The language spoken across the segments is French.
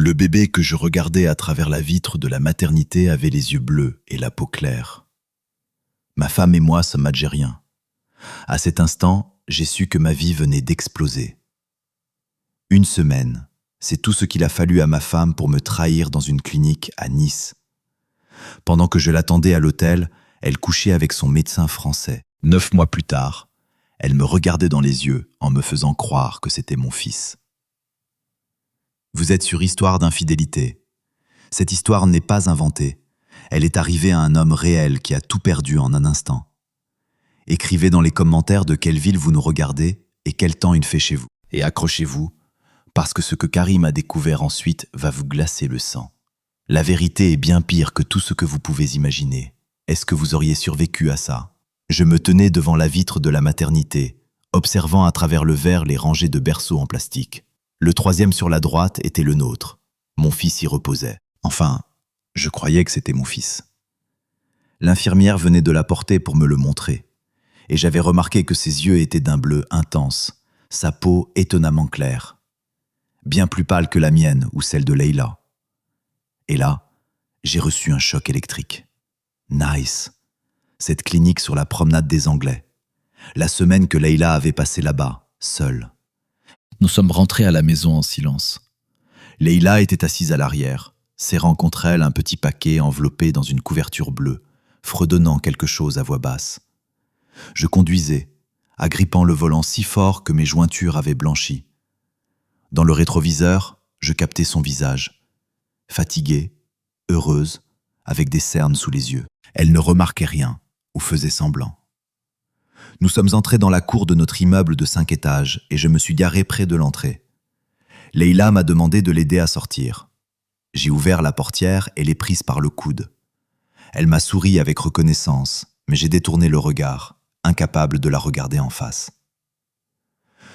Le bébé que je regardais à travers la vitre de la maternité avait les yeux bleus et la peau claire. Ma femme et moi sommes algériens. À cet instant, j'ai su que ma vie venait d'exploser. 1 semaine, c'est tout ce qu'il a fallu à ma femme pour me trahir dans une clinique à Nice. Pendant que je l'attendais à l'hôtel, elle couchait avec son médecin français. 9 mois plus tard, elle me regardait dans les yeux en me faisant croire que c'était mon fils. Vous êtes sur Histoire d'infidélité. Cette histoire n'est pas inventée. Elle est arrivée à un homme réel qui a tout perdu en un instant. Écrivez dans les commentaires de quelle ville vous nous regardez et quel temps il fait chez vous. Et accrochez-vous, parce que ce que Karim a découvert ensuite va vous glacer le sang. La vérité est bien pire que tout ce que vous pouvez imaginer. Est-ce que vous auriez survécu à ça? Je me tenais devant la vitre de la maternité, observant à travers le verre les rangées de berceaux en plastique. Le 3e sur la droite était le nôtre. Mon fils y reposait. Enfin, je croyais que c'était mon fils. L'infirmière venait de l'apporter pour me le montrer. Et j'avais remarqué que ses yeux étaient d'un bleu intense, sa peau étonnamment claire. Bien plus pâle que la mienne ou celle de Leïla. Et là, j'ai reçu un choc électrique. Nice. Cette clinique sur la promenade des Anglais. La semaine que Leïla avait passée là-bas, seule. Nous sommes rentrés à la maison en silence. Leïla était assise à l'arrière, serrant contre elle un petit paquet enveloppé dans une couverture bleue, fredonnant quelque chose à voix basse. Je conduisais, agrippant le volant si fort que mes jointures avaient blanchi. Dans le rétroviseur, je captais son visage. Fatiguée, heureuse, avec des cernes sous les yeux. Elle ne remarquait rien, ou faisait semblant. Nous sommes entrés dans la cour de notre immeuble de 5 étages et je me suis garé près de l'entrée. Leïla m'a demandé de l'aider à sortir. J'ai ouvert la portière et l'ai prise par le coude. Elle m'a souri avec reconnaissance, mais j'ai détourné le regard, incapable de la regarder en face.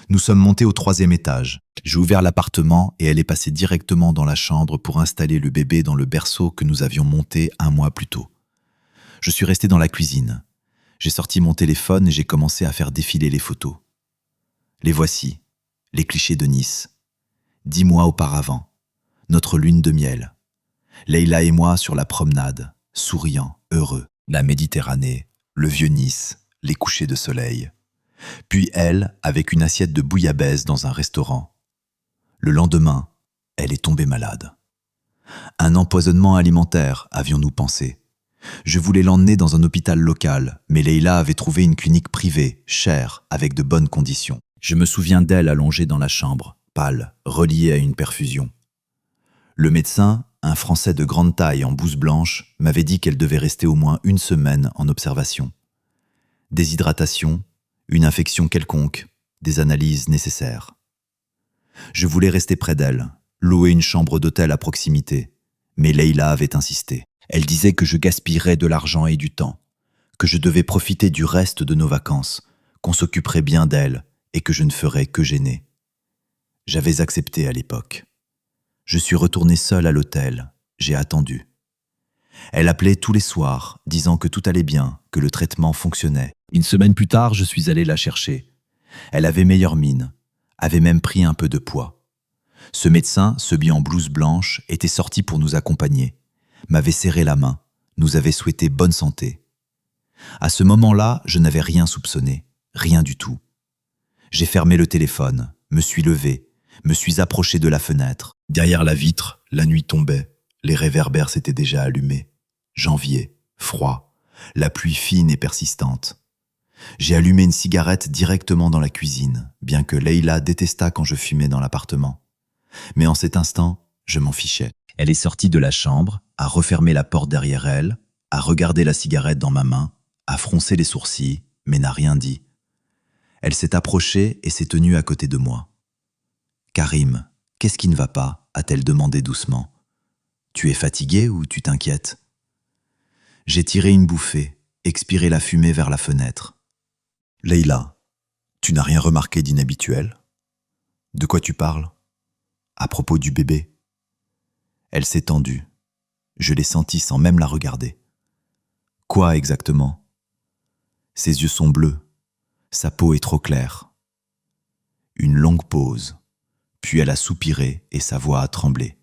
Nous sommes montés au 3e étage. J'ai ouvert l'appartement et elle est passée directement dans la chambre pour installer le bébé dans le berceau que nous avions monté 1 mois plus tôt. Je suis resté dans la cuisine. J'ai sorti mon téléphone et j'ai commencé à faire défiler les photos. Les voici, les clichés de Nice. 10 mois auparavant, notre lune de miel. Leïla et moi sur la promenade, souriants, heureux. La Méditerranée, le vieux Nice, les couchers de soleil. Puis elle, avec une assiette de bouillabaisse dans un restaurant. Le lendemain, elle est tombée malade. Un empoisonnement alimentaire, avions-nous pensé. Je voulais l'emmener dans un hôpital local, mais Leïla avait trouvé une clinique privée, chère, avec de bonnes conditions. Je me souviens d'elle allongée dans la chambre, pâle, reliée à une perfusion. Le médecin, un Français de grande taille en blouse blanche, m'avait dit qu'elle devait rester au moins 1 semaine en observation. Déshydratation, une infection quelconque, des analyses nécessaires. Je voulais rester près d'elle, louer une chambre d'hôtel à proximité, mais Leïla avait insisté. Elle disait que je gaspillerais de l'argent et du temps, que je devais profiter du reste de nos vacances, qu'on s'occuperait bien d'elle et que je ne ferais que gêner. J'avais accepté à l'époque. Je suis retourné seul à l'hôtel, j'ai attendu. Elle appelait tous les soirs, disant que tout allait bien, que le traitement fonctionnait. 1 semaine plus tard, je suis allé la chercher. Elle avait meilleure mine, avait même pris un peu de poids. Ce médecin, celui en blouse blanche, était sorti pour nous accompagner, m'avait serré la main, nous avait souhaité bonne santé. À ce moment-là, je n'avais rien soupçonné, rien du tout. J'ai fermé le téléphone, me suis levé, me suis approché de la fenêtre. Derrière la vitre, la nuit tombait, les réverbères s'étaient déjà allumés. Janvier, froid, la pluie fine et persistante. J'ai allumé une cigarette directement dans la cuisine, bien que Leïla détestât quand je fumais dans l'appartement. Mais en cet instant, je m'en fichais. Elle est sortie de la chambre, a refermé la porte derrière elle, a regardé la cigarette dans ma main, a froncé les sourcils, mais n'a rien dit. Elle s'est approchée et s'est tenue à côté de moi. « Karim, qu'est-ce qui ne va pas ?» a-t-elle demandé doucement. « Tu es fatigué ou tu t'inquiètes ?» J'ai tiré une bouffée, expiré la fumée vers la fenêtre. « Leïla, tu n'as rien remarqué d'inhabituel ? De quoi tu parles ? À propos du bébé ?» Elle s'est tendue. Je l'ai sentie sans même la regarder. Quoi exactement ? Ses yeux sont bleus. Sa peau est trop claire. Une longue pause. Puis elle a soupiré et sa voix a tremblé.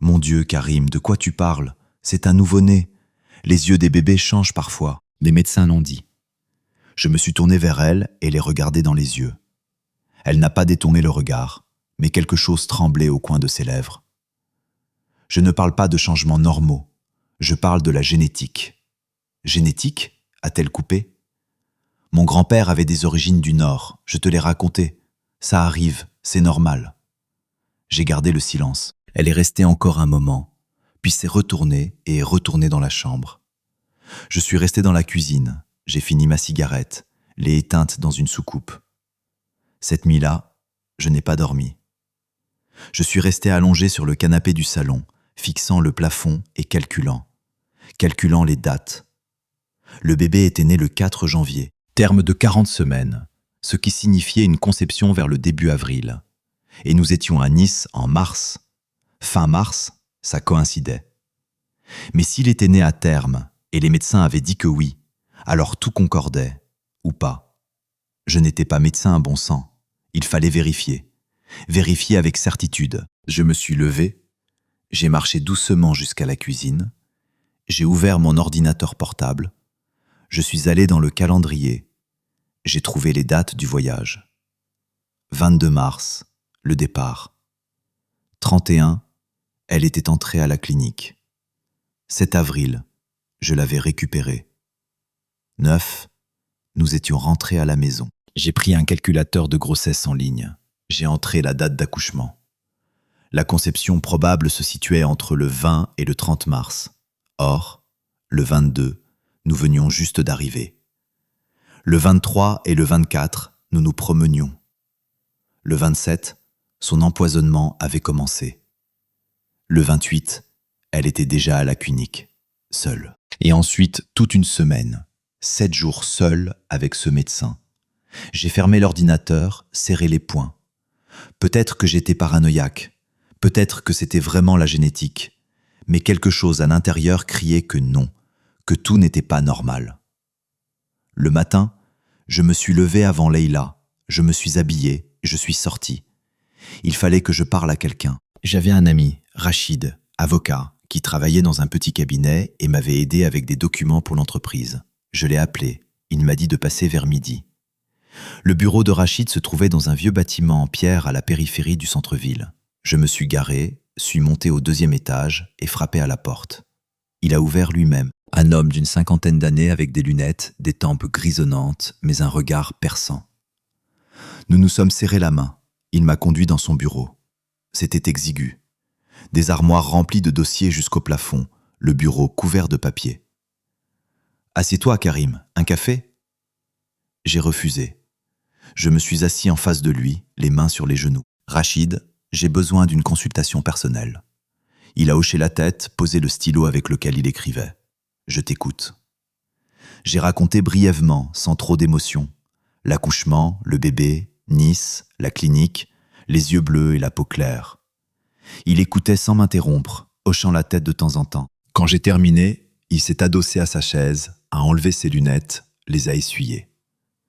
Mon Dieu, Karim, de quoi tu parles? C'est un nouveau-né. Les yeux des bébés changent parfois. Les médecins l'ont dit. Je me suis tourné vers elle et l'ai regardée dans les yeux. Elle n'a pas détourné le regard, mais quelque chose tremblait au coin de ses lèvres. Je ne parle pas de changements normaux, je parle de la génétique. Génétique? A-t-elle coupé? Mon grand-père avait des origines du Nord, je te l'ai raconté. Ça arrive, c'est normal. J'ai gardé le silence. Elle est restée encore un moment, puis s'est retournée et est retournée dans la chambre. Je suis resté dans la cuisine, j'ai fini ma cigarette, l'ai éteinte dans une soucoupe. Cette nuit-là, je n'ai pas dormi. Je suis resté allongé sur le canapé du salon, fixant le plafond et calculant les dates. Le bébé était né le 4 janvier, terme de 40 semaines, ce qui signifiait une conception vers le début avril. Et nous étions à Nice en mars. Fin mars, ça coïncidait. Mais s'il était né à terme, et les médecins avaient dit que oui, alors tout concordait, ou pas. Je n'étais pas médecin à bon sang, il fallait vérifier. Vérifier avec certitude. Je me suis levé, j'ai marché doucement jusqu'à la cuisine, j'ai ouvert mon ordinateur portable, je suis allé dans le calendrier, j'ai trouvé les dates du voyage. 22 mars, le départ. 31, elle était entrée à la clinique. 7 avril, je l'avais récupérée. 9, nous étions rentrés à la maison. J'ai pris un calculateur de grossesse en ligne. J'ai entré la date d'accouchement. La conception probable se situait entre le 20 et le 30 mars. Or, le 22, nous venions juste d'arriver. Le 23 et le 24, nous nous promenions. Le 27, son empoisonnement avait commencé. Le 28, elle était déjà à la clinique, seule. Et ensuite, toute une semaine, 7 jours seule avec ce médecin. J'ai fermé l'ordinateur, serré les poings. Peut-être que j'étais paranoïaque, peut-être que c'était vraiment la génétique, mais quelque chose à l'intérieur criait que non, que tout n'était pas normal. Le matin, je me suis levé avant Leïla, je me suis habillé, je suis sorti. Il fallait que je parle à quelqu'un. J'avais un ami, Rachid, avocat, qui travaillait dans un petit cabinet et m'avait aidé avec des documents pour l'entreprise. Je l'ai appelé, il m'a dit de passer vers midi. Le bureau de Rachid se trouvait dans un vieux bâtiment en pierre à la périphérie du centre-ville. Je me suis garé, suis monté au 2e étage et frappé à la porte. Il a ouvert lui-même. Un homme d'une 50aine d'années avec des lunettes, des tempes grisonnantes, mais un regard perçant. Nous nous sommes serrés la main. Il m'a conduit dans son bureau. C'était exigu. Des armoires remplies de dossiers jusqu'au plafond, le bureau couvert de papier. « Assieds-toi, Karim, un café ?» J'ai refusé. Je me suis assis en face de lui, les mains sur les genoux. « Rachid, j'ai besoin d'une consultation personnelle. » Il a hoché la tête, posé le stylo avec lequel il écrivait. « Je t'écoute. » J'ai raconté brièvement, sans trop d'émotion, l'accouchement, le bébé, Nice, la clinique, les yeux bleus et la peau claire. Il écoutait sans m'interrompre, hochant la tête de temps en temps. Quand j'ai terminé, il s'est adossé à sa chaise, a enlevé ses lunettes, les a essuyées.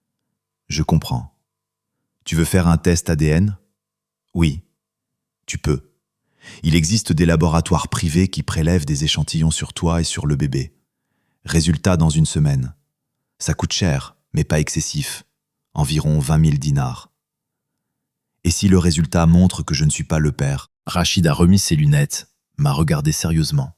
« Je comprends. Tu veux faire un test ADN ? » ? « Oui, tu peux. Il existe des laboratoires privés qui prélèvent des échantillons sur toi et sur le bébé. Résultat dans une semaine. Ça coûte cher, mais pas excessif. Environ 20 000 dinars. Et si le résultat montre que je ne suis pas le père ?» Rachid a remis ses lunettes, m'a regardé sérieusement.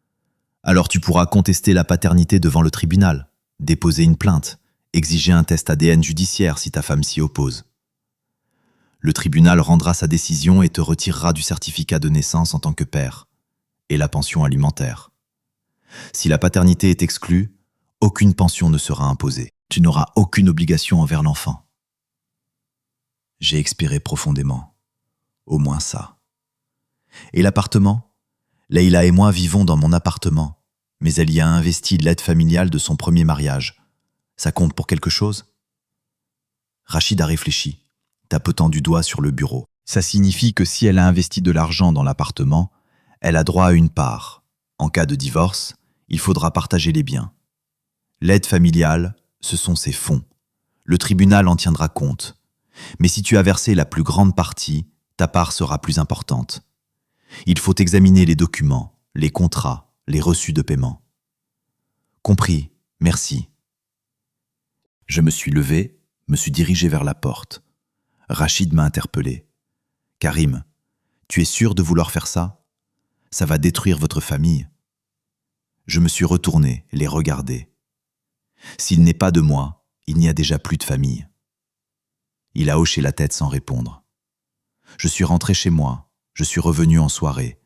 « Alors tu pourras contester la paternité devant le tribunal, déposer une plainte, exiger un test ADN judiciaire si ta femme s'y oppose. Le tribunal rendra sa décision et te retirera du certificat de naissance en tant que père, et la pension alimentaire. Si la paternité est exclue, aucune pension ne sera imposée. Tu n'auras aucune obligation envers l'enfant. » J'ai expiré profondément. Au moins ça. Et l'appartement ? Leïla et moi vivons dans mon appartement, mais elle y a investi l'aide familiale de son premier mariage. Ça compte pour quelque chose ? Rachid a réfléchi, tapotant du doigt sur le bureau. Ça signifie que si elle a investi de l'argent dans l'appartement, elle a droit à une part. En cas de divorce, il faudra partager les biens. L'aide familiale, ce sont ses fonds. Le tribunal en tiendra compte. Mais si tu as versé la plus grande partie, ta part sera plus importante. Il faut examiner les documents, les contrats, les reçus de paiement. Compris, merci. Je me suis levé, me suis dirigé vers la porte. Rachid m'a interpellé. Karim, tu es sûr de vouloir faire ça? Ça va détruire votre famille. Je me suis retourné, les regarder. S'il n'est pas de moi, il n'y a déjà plus de famille. Il a hoché la tête sans répondre. Je suis rentré chez moi, je suis revenu en soirée.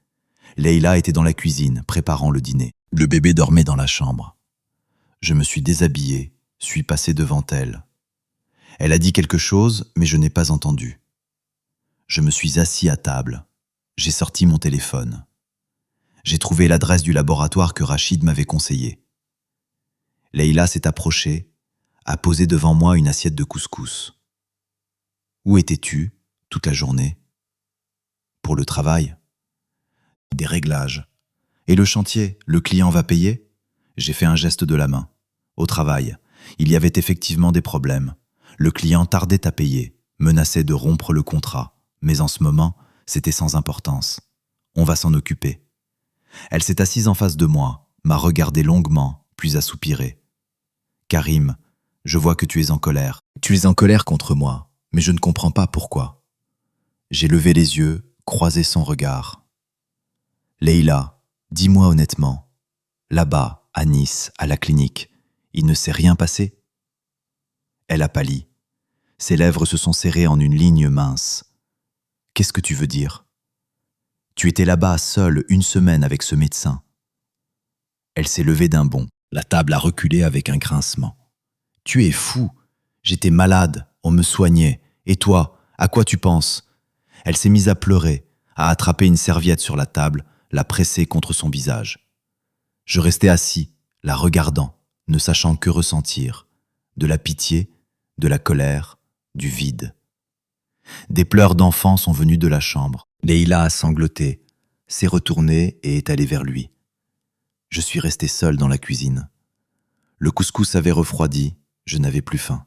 Leïla était dans la cuisine, préparant le dîner. Le bébé dormait dans la chambre. Je me suis déshabillé, suis passé devant elle. Elle a dit quelque chose, mais je n'ai pas entendu. Je me suis assis à table. J'ai sorti mon téléphone. J'ai trouvé l'adresse du laboratoire que Rachid m'avait conseillé. Leïla s'est approchée, a posé devant moi une assiette de couscous. Où étais-tu toute la journée? Pour le travail. Des réglages. Et le chantier, le client va payer? J'ai fait un geste de la main. Au travail, il y avait effectivement des problèmes. Le client tardait à payer, menaçait de rompre le contrat. Mais en ce moment, c'était sans importance. On va s'en occuper. Elle s'est assise en face de moi, m'a regardé longuement, puis a soupiré. Karim, je vois que tu es en colère. Tu es en colère contre moi, mais je ne comprends pas pourquoi. J'ai levé les yeux, croisé son regard. Leïla, dis-moi honnêtement, là-bas, à Nice, à la clinique, il ne s'est rien passé? Elle a pâli. Ses lèvres se sont serrées en une ligne mince. Qu'est-ce que tu veux dire? Tu étais là-bas seule 1 semaine avec ce médecin. Elle s'est levée d'un bond. La table a reculé avec un grincement. Tu es fou. J'étais malade, on me soignait. Et toi, à quoi tu penses? Elle s'est mise à pleurer, à attraper une serviette sur la table, la presser contre son visage. Je restais assis, la regardant, ne sachant que ressentir. De la pitié, de la colère, du vide. Des pleurs d'enfants sont venus de la chambre. Leïla a sangloté, s'est retournée et est allée vers lui. Je suis resté seul dans la cuisine. Le couscous avait refroidi, je n'avais plus faim.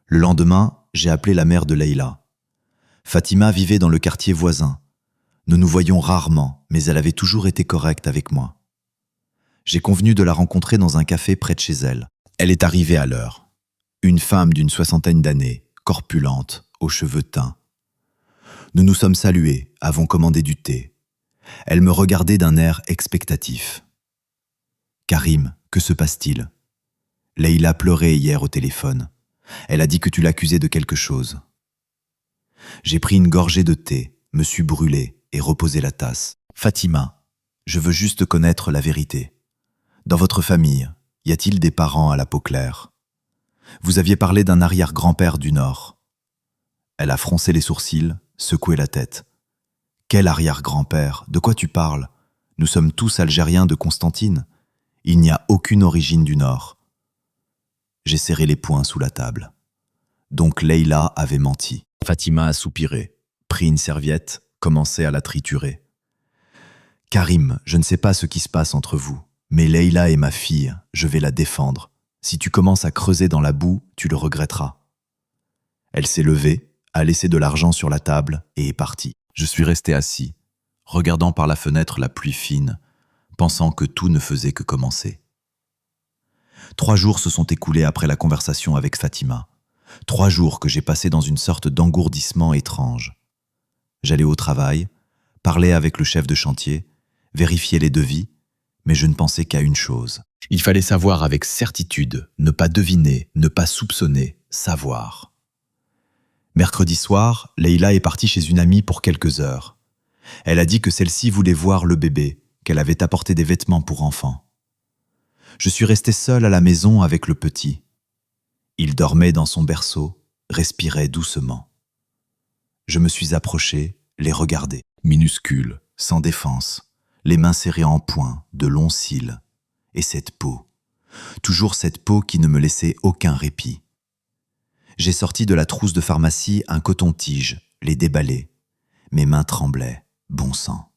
Le lendemain, j'ai appelé la mère de Leïla. Fatima vivait dans le quartier voisin. Nous nous voyions rarement, mais elle avait toujours été correcte avec moi. J'ai convenu de la rencontrer dans un café près de chez elle. Elle est arrivée à l'heure. Une femme d'une 60aine d'années, corpulente, aux cheveux teints. Nous nous sommes salués, avons commandé du thé. Elle me regardait d'un air expectatif. « Karim, que se passe-t-il? Leïla pleurait hier au téléphone. Elle a dit que tu l'accusais de quelque chose. » J'ai pris une gorgée de thé, me suis brûlé et reposé la tasse. « Fatima, je veux juste connaître la vérité. Dans votre famille, y a-t-il des parents à la peau claire? Vous aviez parlé d'un arrière-grand-père du Nord. » Elle a froncé les sourcils, secoué la tête. « Quel arrière-grand-père? De quoi tu parles? Nous sommes tous Algériens de Constantine. Il n'y a aucune origine du Nord. » J'ai serré les poings sous la table. Donc Leïla avait menti. Fatima a soupiré, pris une serviette, commencé à la triturer. « Karim, je ne sais pas ce qui se passe entre vous, mais Leïla est ma fille, je vais la défendre. Si tu commences à creuser dans la boue, tu le regretteras. » Elle s'est levée, a laissé de l'argent sur la table et est partie. Je suis resté assis, regardant par la fenêtre la pluie fine, pensant que tout ne faisait que commencer. 3 jours se sont écoulés après la conversation avec Fatima. 3 jours que j'ai passés dans une sorte d'engourdissement étrange. J'allais au travail, parlais avec le chef de chantier, vérifiais les devis, mais je ne pensais qu'à une chose. Il fallait savoir avec certitude, ne pas deviner, ne pas soupçonner, savoir. Mercredi soir, Leïla est partie chez une amie pour quelques heures. Elle a dit que celle-ci voulait voir le bébé, qu'elle avait apporté des vêtements pour enfants. Je suis resté seul à la maison avec le petit. Il dormait dans son berceau, respirait doucement. Je me suis approché, les regardé, minuscules, sans défense, les mains serrées en poing, de longs cils, et cette peau, toujours cette peau qui ne me laissait aucun répit. J'ai sorti de la trousse de pharmacie un coton-tige, les déballé. Mes mains tremblaient, bon sang.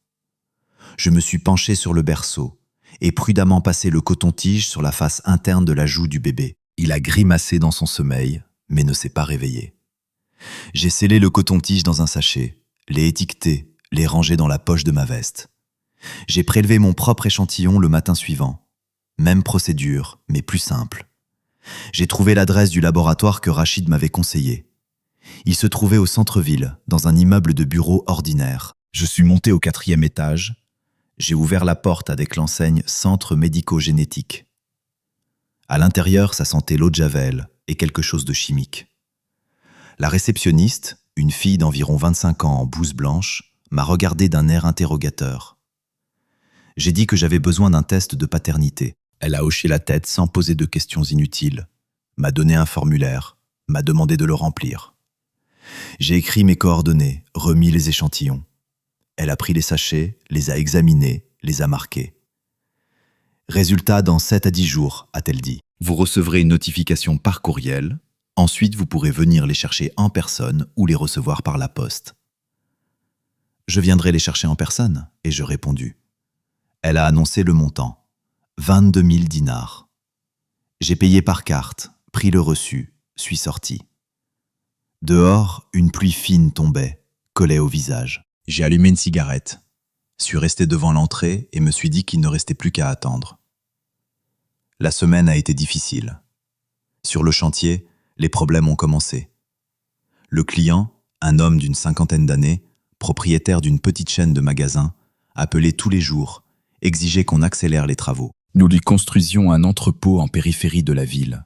Je me suis penché sur le berceau et prudemment passé le coton-tige sur la face interne de la joue du bébé. Il a grimacé dans son sommeil, mais ne s'est pas réveillé. J'ai scellé le coton-tige dans un sachet, l'ai étiqueté, les ranger dans la poche de ma veste. J'ai prélevé mon propre échantillon le matin suivant. Même procédure, mais plus simple. J'ai trouvé l'adresse du laboratoire que Rachid m'avait conseillé. Il se trouvait au centre-ville, dans un immeuble de bureaux ordinaire. Je suis monté au 4e étage. J'ai ouvert la porte avec l'enseigne Centre médico-génétique. À l'intérieur, ça sentait l'eau de Javel et quelque chose de chimique. La réceptionniste, une fille d'environ 25 ans en blouse blanche, m'a regardé d'un air interrogateur. J'ai dit que j'avais besoin d'un test de paternité. Elle a hoché la tête sans poser de questions inutiles, m'a donné un formulaire, m'a demandé de le remplir. J'ai écrit mes coordonnées, remis les échantillons. Elle a pris les sachets, les a examinés, les a marqués. Résultat dans 7 à 10 jours, a-t-elle dit. Vous recevrez une notification par courriel. Ensuite, vous pourrez venir les chercher en personne ou les recevoir par la poste. Je viendrai les chercher en personne, ai-je répondu. Elle a annoncé le montant. 22 000 dinars. J'ai payé par carte, pris le reçu, suis sorti. Dehors, une pluie fine tombait, collait au visage. J'ai allumé une cigarette, suis resté devant l'entrée et me suis dit qu'il ne restait plus qu'à attendre. La semaine a été difficile. Sur le chantier, les problèmes ont commencé. Le client, un homme d'une 50aine d'années, propriétaire d'une petite chaîne de magasins, appelait tous les jours, exigeait qu'on accélère les travaux. Nous lui construisions un entrepôt en périphérie de la ville.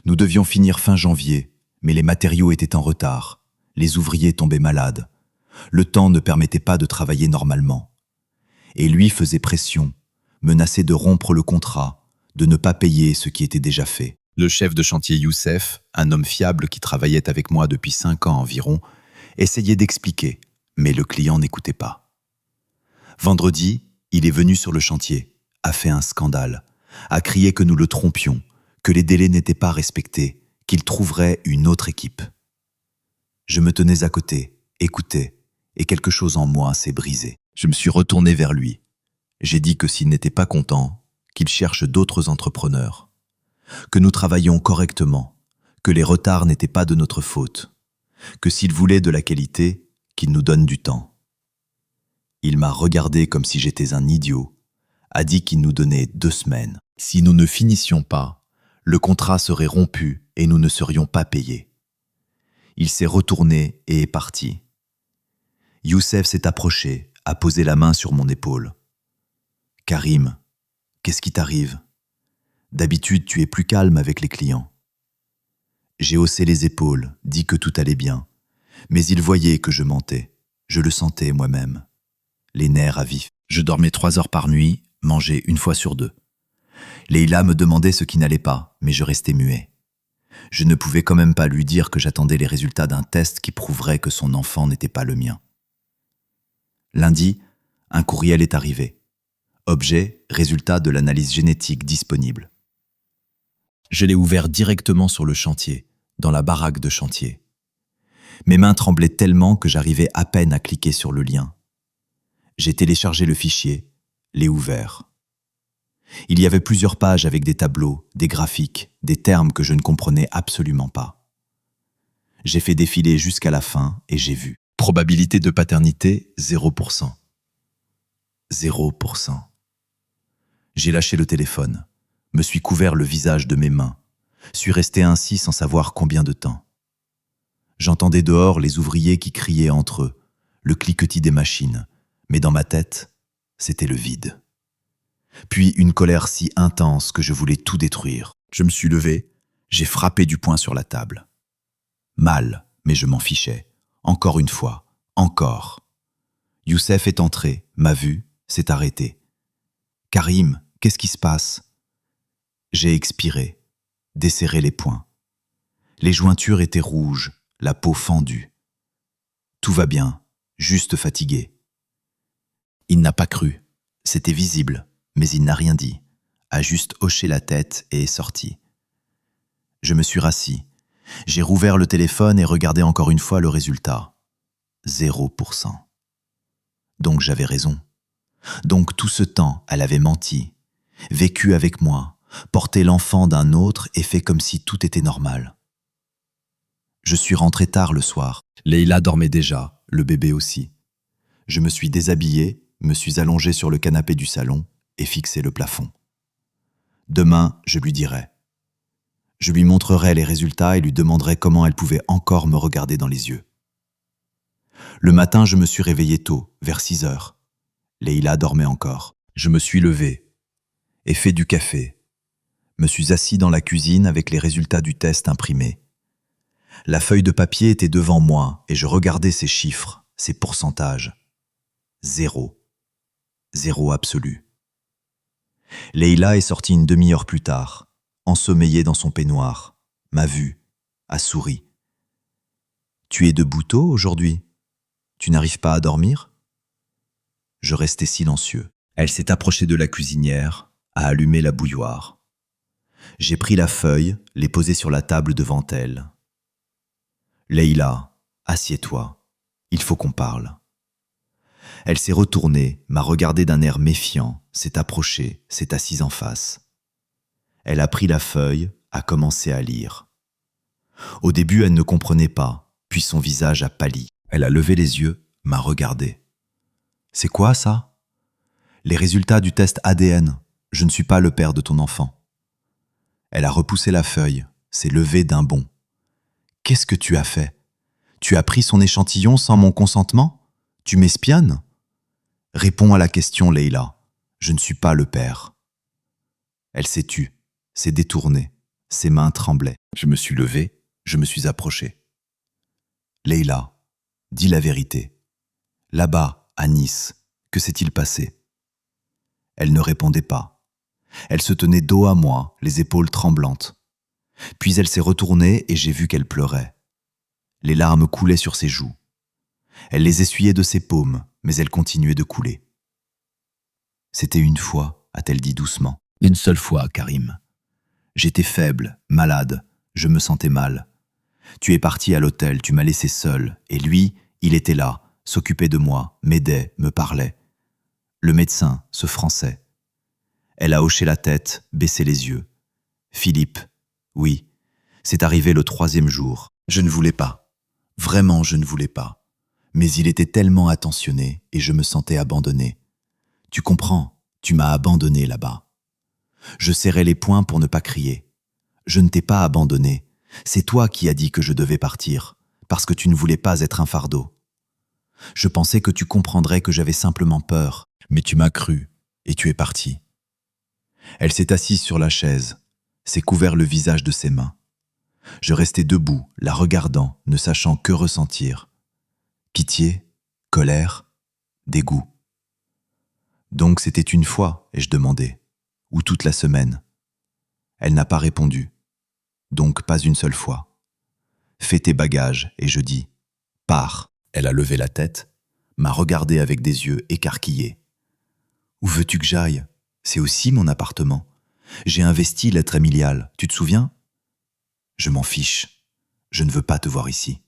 Nous devions finir fin janvier, mais les matériaux étaient en retard. Les ouvriers tombaient malades. Le temps ne permettait pas de travailler normalement. Et lui faisait pression, menaçait de rompre le contrat, de ne pas payer ce qui était déjà fait. Le chef de chantier Youssef, un homme fiable qui travaillait avec moi depuis 5 ans environ, essayait d'expliquer, mais le client n'écoutait pas. Vendredi, il est venu sur le chantier, a fait un scandale, a crié que nous le trompions, que les délais n'étaient pas respectés, qu'il trouverait une autre équipe. Je me tenais à côté, écoutais, et quelque chose en moi s'est brisé. Je me suis retourné vers lui. J'ai dit que s'il n'était pas content, qu'il cherche d'autres entrepreneurs, que nous travaillions correctement, que les retards n'étaient pas de notre faute, que s'il voulait de la qualité, qu'il nous donne du temps. Il m'a regardé comme si j'étais un idiot, a dit qu'il nous donnait 2 semaines. Si nous ne finissions pas, le contrat serait rompu et nous ne serions pas payés. Il s'est retourné et est parti. Youssef s'est approché, a posé la main sur mon épaule. « Karim, qu'est-ce qui t'arrive ? D'habitude, tu es plus calme avec les clients. » J'ai haussé les épaules, dit que tout allait bien, mais il voyait que je mentais. Je le sentais moi-même. Les nerfs à vif. Je dormais 3 heures par nuit, mangeais 1 fois sur 2. Leïla me demandait ce qui n'allait pas, mais je restais muet. Je ne pouvais quand même pas lui dire que j'attendais les résultats d'un test qui prouverait que son enfant n'était pas le mien. Lundi, un courriel est arrivé. Objet, résultat de l'analyse génétique disponible. Je l'ai ouvert directement sur le chantier, dans la baraque de chantier. Mes mains tremblaient tellement que j'arrivais à peine à cliquer sur le lien. J'ai téléchargé le fichier, l'ai ouvert. Il y avait plusieurs pages avec des tableaux, des graphiques, des termes que je ne comprenais absolument pas. J'ai fait défiler jusqu'à la fin et j'ai vu. Probabilité de paternité, 0%. 0%. J'ai lâché le téléphone, me suis couvert le visage de mes mains, suis resté ainsi sans savoir combien de temps. J'entendais dehors les ouvriers qui criaient entre eux, le cliquetis des machines, mais dans ma tête, c'était le vide. Puis une colère si intense que je voulais tout détruire. Je me suis levé, j'ai frappé du poing sur la table. Mal, mais je m'en fichais. Encore une fois, encore. Youssef est entré, m'a vu, s'est arrêté. « Karim, qu'est-ce qui se passe ?» J'ai expiré, desserré les poings. Les jointures étaient rouges, la peau fendue. Tout va bien, juste fatigué. Il n'a pas cru, c'était visible, mais il n'a rien dit, a juste hoché la tête et est sorti. Je me suis rassis, j'ai rouvert le téléphone et regardé encore une fois le résultat. 0%. Donc j'avais raison. Donc tout ce temps, elle avait menti, vécu avec moi, porté l'enfant d'un autre et fait comme si tout était normal. Je suis rentré tard le soir. Leïla dormait déjà, le bébé aussi. Je me suis déshabillé, me suis allongé sur le canapé du salon et fixé le plafond. Demain, je lui dirai. Je lui montrerai les résultats et lui demanderai comment elle pouvait encore me regarder dans les yeux. Le matin, je me suis réveillé tôt, vers 6 heures. Leïla dormait encore. Je me suis levé et fait du café. Me suis assis dans la cuisine avec les résultats du test imprimés. La feuille de papier était devant moi et je regardais ces chiffres, ces pourcentages. 0. 0 absolu. Leïla est sortie une demi-heure plus tard, ensommeillée dans son peignoir, m'a vu, a souri. « Tu es debout tôt aujourd'hui? Tu n'arrives pas à dormir ?» Je restais silencieux. Elle s'est approchée de la cuisinière, a allumé la bouilloire. J'ai pris la feuille, l'ai posée sur la table devant elle. « Leïla, assieds-toi, il faut qu'on parle. » Elle s'est retournée, m'a regardé d'un air méfiant, s'est approchée, s'est assise en face. Elle a pris la feuille, a commencé à lire. Au début, elle ne comprenait pas, puis son visage a pâli. Elle a levé les yeux, m'a regardé. « C'est quoi ça ?»« Les résultats du test ADN. Je ne suis pas le père de ton enfant. » Elle a repoussé la feuille, s'est levée d'un bond. « Qu'est-ce que tu as fait? Tu as pris son échantillon sans mon consentement? Tu m'espionnes ?» Réponds à la question, Leïla. Je ne suis pas le père. Elle s'est tue, s'est détournée, ses mains tremblaient. Je me suis levé, je me suis approché. Leïla, dis la vérité. Là-bas, à Nice, que s'est-il passé? Elle ne répondait pas. Elle se tenait dos à moi, les épaules tremblantes. Puis elle s'est retournée et j'ai vu qu'elle pleurait. Les larmes coulaient sur ses joues. Elle les essuyait de ses paumes, mais elles continuaient de couler. « C'était une fois, a-t-elle dit doucement. Une seule fois, Karim. J'étais faible, malade, je me sentais mal. Tu es parti à l'hôtel, tu m'as laissé seul, et lui, il était là, s'occupait de moi, m'aidait, me parlait. Le médecin, ce Français. » Elle a hoché la tête, baissé les yeux. « Philippe, oui, c'est arrivé le 3e jour. Je ne voulais pas. Vraiment, je ne voulais pas. Mais il était tellement attentionné et je me sentais abandonné. Tu comprends, tu m'as abandonné là-bas. Je serrais les poings pour ne pas crier. Je ne t'ai pas abandonné. C'est toi qui as dit que je devais partir, parce que tu ne voulais pas être un fardeau. Je pensais que tu comprendrais que j'avais simplement peur, mais tu m'as cru et tu es parti. » Elle s'est assise sur la chaise, s'est couvert le visage de ses mains. Je restais debout, la regardant, ne sachant que ressentir. Pitié, colère, dégoût. Donc c'était une fois, ai-je demandé, ou toute la semaine. Elle n'a pas répondu. Donc pas une seule fois. Fais tes bagages, et je dis, pars. Elle a levé la tête, m'a regardé avec des yeux écarquillés. Où veux-tu que j'aille? C'est aussi mon appartement. J'ai investi l'aide familiale, tu te souviens? Je m'en fiche. Je ne veux pas te voir ici.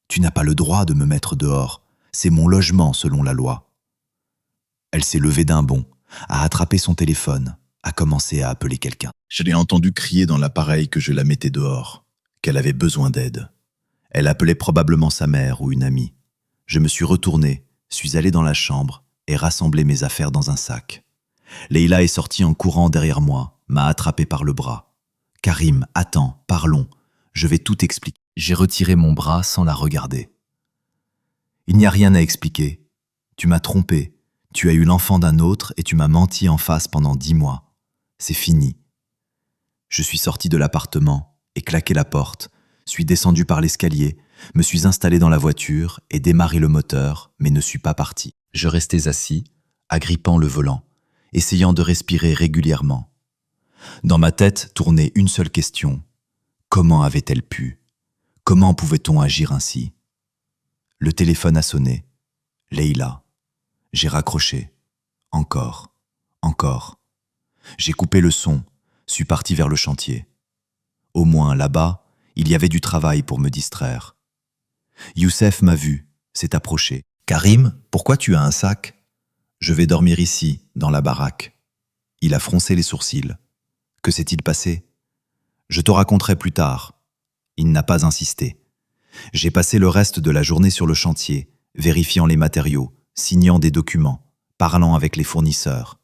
Tu n'as pas le droit de me mettre dehors. C'est mon logement selon la loi. Elle s'est levée d'un bond, a attrapé son téléphone, a commencé à appeler quelqu'un. Je l'ai entendu crier dans l'appareil que je la mettais dehors, qu'elle avait besoin d'aide. Elle appelait probablement sa mère ou une amie. Je me suis retourné, suis allé dans la chambre et rassemblé mes affaires dans un sac. Leïla est sortie en courant derrière moi, m'a attrapé par le bras. « Karim, attends, parlons, je vais tout expliquer. » J'ai retiré mon bras sans la regarder. « Il n'y a rien à expliquer. Tu m'as trompé. Tu as eu l'enfant d'un autre et tu m'as menti en face pendant 10 mois. C'est fini. » Je suis sorti de l'appartement et claqué la porte, suis descendu par l'escalier, me suis installé dans la voiture et démarré le moteur, mais ne suis pas parti. Je restais assis, agrippant le volant, essayant de respirer régulièrement. Dans ma tête tournait une seule question. Comment avait-elle pu? Comment pouvait-on agir ainsi? Le téléphone a sonné. Leïla. J'ai raccroché. Encore. Encore. J'ai coupé le son, suis parti vers le chantier. Au moins, là-bas, il y avait du travail pour me distraire. Youssef m'a vu, s'est approché. « Karim, pourquoi tu as un sac ? » « Je vais dormir ici, dans la baraque. » Il a froncé les sourcils. « Que s'est-il passé ? » « Je te raconterai plus tard. » Il n'a pas insisté. J'ai passé le reste de la journée sur le chantier, vérifiant les matériaux, signant des documents, parlant avec les fournisseurs.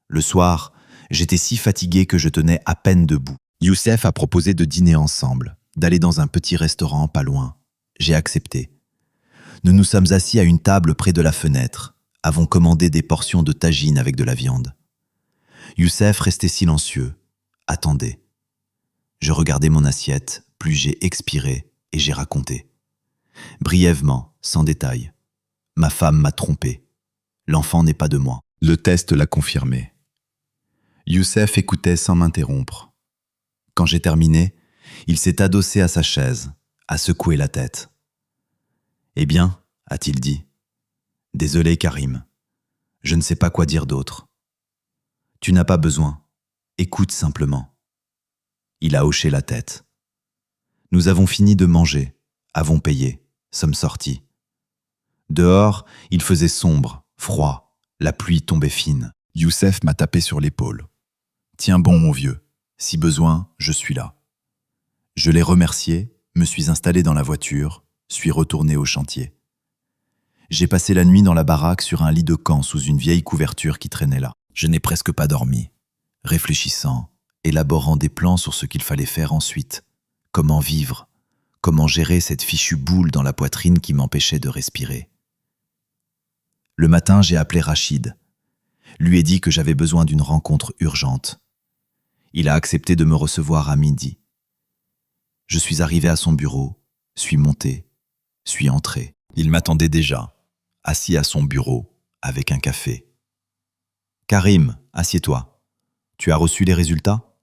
Le soir, j'étais si fatigué que je tenais à peine debout. Youssef a proposé de dîner ensemble, d'aller dans un petit restaurant pas loin. J'ai accepté. Nous nous sommes assis à une table près de la fenêtre, avons commandé des portions de tagine avec de la viande. Youssef restait silencieux, attendait. Je regardais mon assiette, plus j'ai expiré et j'ai raconté. Brièvement, sans détail. Ma femme m'a trompé. L'enfant n'est pas de moi. Le test l'a confirmé. Youssef écoutait sans m'interrompre. Quand j'ai terminé, il s'est adossé à sa chaise, a secoué la tête. « Eh bien, a-t-il dit. Désolé, Karim. Je ne sais pas quoi dire d'autre. Tu n'as pas besoin. Écoute simplement. » Il a hoché la tête. Nous avons fini de manger, avons payé, sommes sortis. Dehors, il faisait sombre, froid, la pluie tombait fine. Youssef m'a tapé sur l'épaule. « Tiens bon, mon vieux, si besoin, je suis là. » Je l'ai remercié, me suis installé dans la voiture, suis retourné au chantier. J'ai passé la nuit dans la baraque sur un lit de camp sous une vieille couverture qui traînait là. Je n'ai presque pas dormi, réfléchissant, élaborant des plans sur ce qu'il fallait faire ensuite. Comment vivre, comment gérer cette fichue boule dans la poitrine qui m'empêchait de respirer. Le matin, j'ai appelé Rachid. Lui ai dit que j'avais besoin d'une rencontre urgente. Il a accepté de me recevoir à midi. Je suis arrivé à son bureau, suis monté, suis entré. Il m'attendait déjà, assis à son bureau, avec un café. « Karim, assieds-toi. Tu as reçu les résultats ?»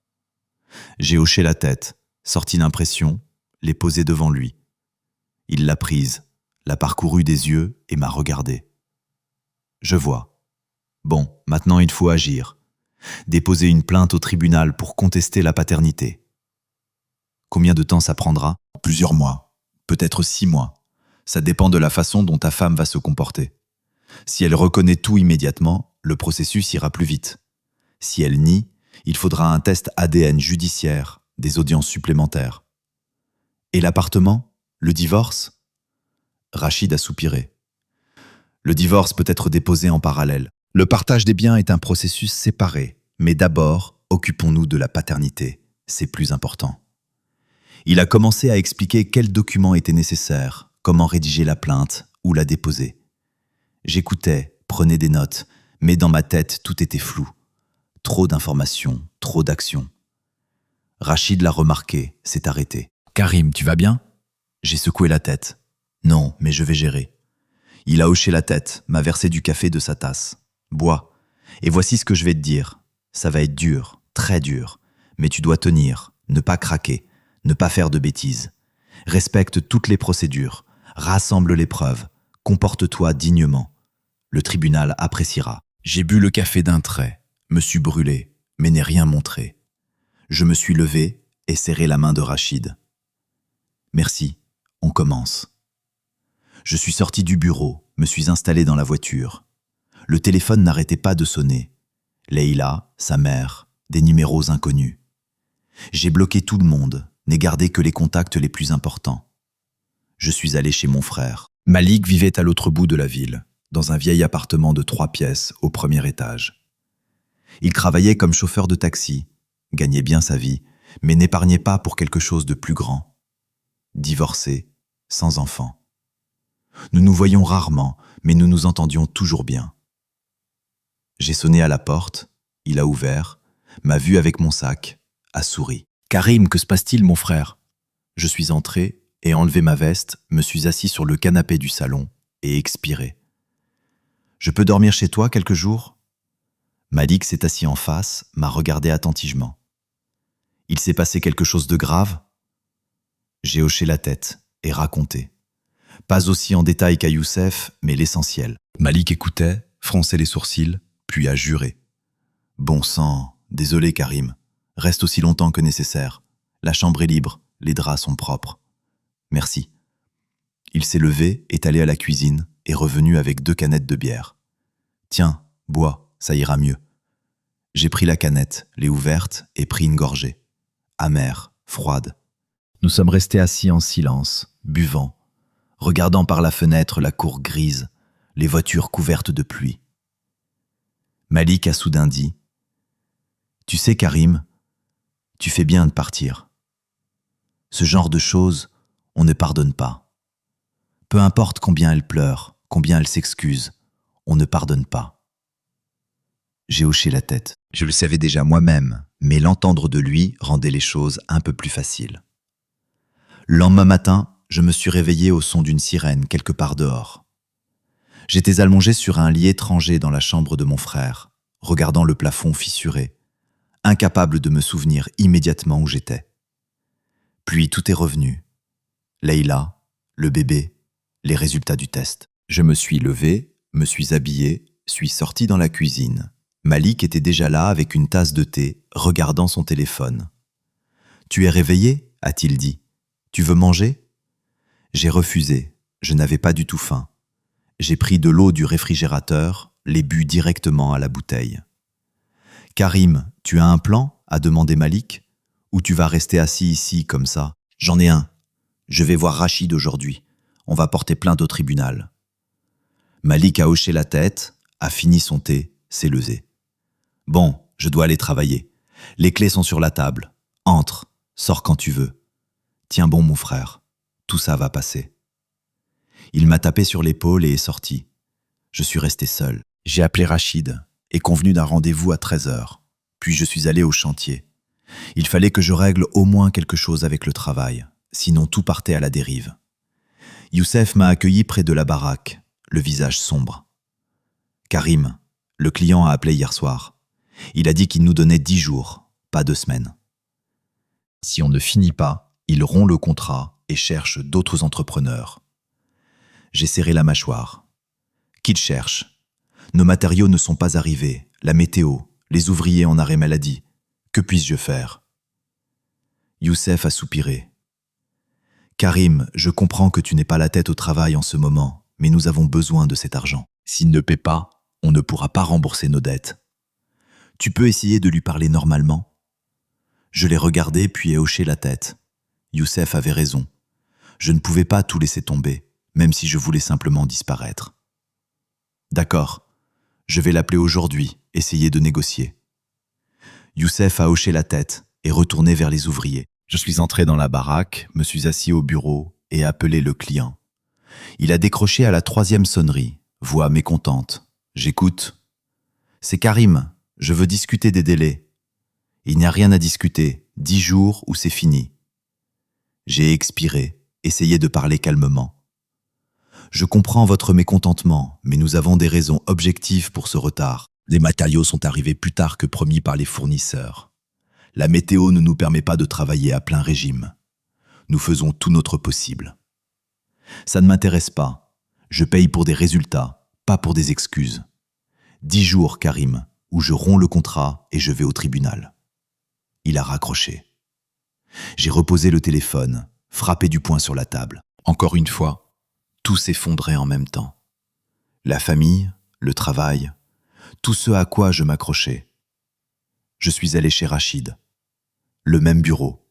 J'ai hoché la tête, sorti l'impression, l'ai posée devant lui. Il l'a prise, l'a parcourue des yeux et m'a regardé. « Je vois. Bon, maintenant il faut agir. Déposer une plainte au tribunal pour contester la paternité. Combien de temps ça prendra ? Plusieurs mois, peut-être 6 mois. Ça dépend de la façon dont ta femme va se comporter. Si elle reconnaît tout immédiatement, le processus ira plus vite. Si elle nie, il faudra un test ADN judiciaire, des audiences supplémentaires. Et l'appartement ? Le divorce ? Rachid a soupiré. Le divorce peut être déposé en parallèle. Le partage des biens est un processus séparé, mais d'abord, occupons-nous de la paternité. C'est plus important. Il a commencé à expliquer quels documents étaient nécessaires, comment rédiger la plainte ou la déposer. J'écoutais, prenais des notes, mais dans ma tête, tout était flou. Trop d'informations, trop d'actions. Rachid l'a remarqué, s'est arrêté. « Karim, tu vas bien ?» J'ai secoué la tête. « Non, mais je vais gérer. » Il a hoché la tête, m'a versé du café de sa tasse. « Bois. Et voici ce que je vais te dire. Ça va être dur, très dur. Mais tu dois tenir, ne pas craquer, ne pas faire de bêtises. Respecte toutes les procédures. Rassemble les preuves. Comporte-toi dignement. Le tribunal appréciera. » J'ai bu le café d'un trait, me suis brûlé, mais n'ai rien montré. Je me suis levé et serré la main de Rachid. « Merci, on commence. » Je suis sorti du bureau, me suis installé dans la voiture. Le téléphone n'arrêtait pas de sonner. Leïla, sa mère, des numéros inconnus. J'ai bloqué tout le monde, n'ai gardé que les contacts les plus importants. Je suis allé chez mon frère. Malik vivait à l'autre bout de la ville, dans un vieil appartement de 3 pièces au premier étage. Il travaillait comme chauffeur de taxi, gagnait bien sa vie, mais n'épargnait pas pour quelque chose de plus grand. Divorcé, sans enfant. Nous nous voyions rarement, mais nous nous entendions toujours bien. J'ai sonné à la porte, il a ouvert, m'a vu avec mon sac, a souri. « Karim, que se passe-t-il, mon frère ?» Je suis entré et enlevé ma veste, me suis assis sur le canapé du salon et expiré. « Je peux dormir chez toi quelques jours ?» Malik s'est assis en face, m'a regardé attentivement. « Il s'est passé quelque chose de grave ?» J'ai hoché la tête et raconté. Pas aussi en détail qu'à Youssef, mais l'essentiel. Malik écoutait, fronçait les sourcils, puis a juré. « Bon sang, désolé Karim, reste aussi longtemps que nécessaire. La chambre est libre, les draps sont propres. Merci. » Il s'est levé, est allé à la cuisine, est revenu avec 2 canettes de bière. « Tiens, bois, ça ira mieux. » J'ai pris la canette, l'ai ouverte et pris une gorgée. Amère, froide. Nous sommes restés assis en silence, buvant, regardant par la fenêtre la cour grise, les voitures couvertes de pluie. Malik a soudain dit « Tu sais, Karim, tu fais bien de partir. Ce genre de choses, on ne pardonne pas. Peu importe combien elle pleure, combien elle s'excuse, on ne pardonne pas. » J'ai hoché la tête. Je le savais déjà moi-même, mais l'entendre de lui rendait les choses un peu plus faciles. Le lendemain matin, je me suis réveillé au son d'une sirène quelque part dehors. J'étais allongé sur un lit étranger dans la chambre de mon frère, regardant le plafond fissuré, incapable de me souvenir immédiatement où j'étais. Puis tout est revenu. Leïla, le bébé, les résultats du test. Je me suis levé, me suis habillé, suis sorti dans la cuisine. Malik était déjà là avec une tasse de thé, regardant son téléphone. « Tu es réveillé ?» a-t-il dit. « Tu veux manger ?» J'ai refusé, je n'avais pas du tout faim. J'ai pris de l'eau du réfrigérateur, l'ai bu directement à la bouteille. « Karim, tu as un plan ?» a demandé Malik. « Ou tu vas rester assis ici comme ça ?»« J'en ai un. Je vais voir Rachid aujourd'hui. On va porter plainte au tribunal. » Malik a hoché la tête, a fini son thé, s'est levé. « Bon, je dois aller travailler. Les clés sont sur la table. Entre, sors quand tu veux. Tiens bon mon frère, tout ça va passer. » Il m'a tapé sur l'épaule et est sorti. Je suis resté seul. J'ai appelé Rachid et convenu d'un rendez-vous à 13h. Puis je suis allé au chantier. Il fallait que je règle au moins quelque chose avec le travail, sinon tout partait à la dérive. Youssef m'a accueilli près de la baraque, le visage sombre. « Karim, le client a appelé hier soir. Il a dit qu'il nous donnait 10 jours, pas 2 semaines. Si on ne finit pas, il rompt le contrat et cherche d'autres entrepreneurs. » J'ai serré la mâchoire. « Qu'il cherche. Nos matériaux ne sont pas arrivés, la météo, les ouvriers en arrêt maladie. Que puis-je faire ?» Youssef a soupiré. « Karim, je comprends que tu n'aies pas la tête au travail en ce moment, mais nous avons besoin de cet argent. S'il ne paie pas, on ne pourra pas rembourser nos dettes. Tu peux essayer de lui parler normalement ?» Je l'ai regardé puis ai hoché la tête. Youssef avait raison. Je ne pouvais pas tout laisser tomber, même si je voulais simplement disparaître. « D'accord, je vais l'appeler aujourd'hui, essayer de négocier. » Youssef a hoché la tête et retourné vers les ouvriers. Je suis entré dans la baraque, me suis assis au bureau et appelé le client. Il a décroché à la 3e sonnerie, voix mécontente. « J'écoute. »« C'est Karim, je veux discuter des délais. » »« Il n'y a rien à discuter, 10 jours ou c'est fini. » J'ai expiré, essayé de parler calmement. « Je comprends votre mécontentement, mais nous avons des raisons objectives pour ce retard. Les matériaux sont arrivés plus tard que promis par les fournisseurs. La météo ne nous permet pas de travailler à plein régime. Nous faisons tout notre possible. Ça ne m'intéresse pas. Je paye pour des résultats, pas pour des excuses. 10 jours, Karim, où je romps le contrat et je vais au tribunal. » Il a raccroché. J'ai reposé le téléphone, frappé du poing sur la table. Encore une fois, tout s'effondrait en même temps. La famille, le travail, tout ce à quoi je m'accrochais. Je suis allé chez Rachid. Le même bureau.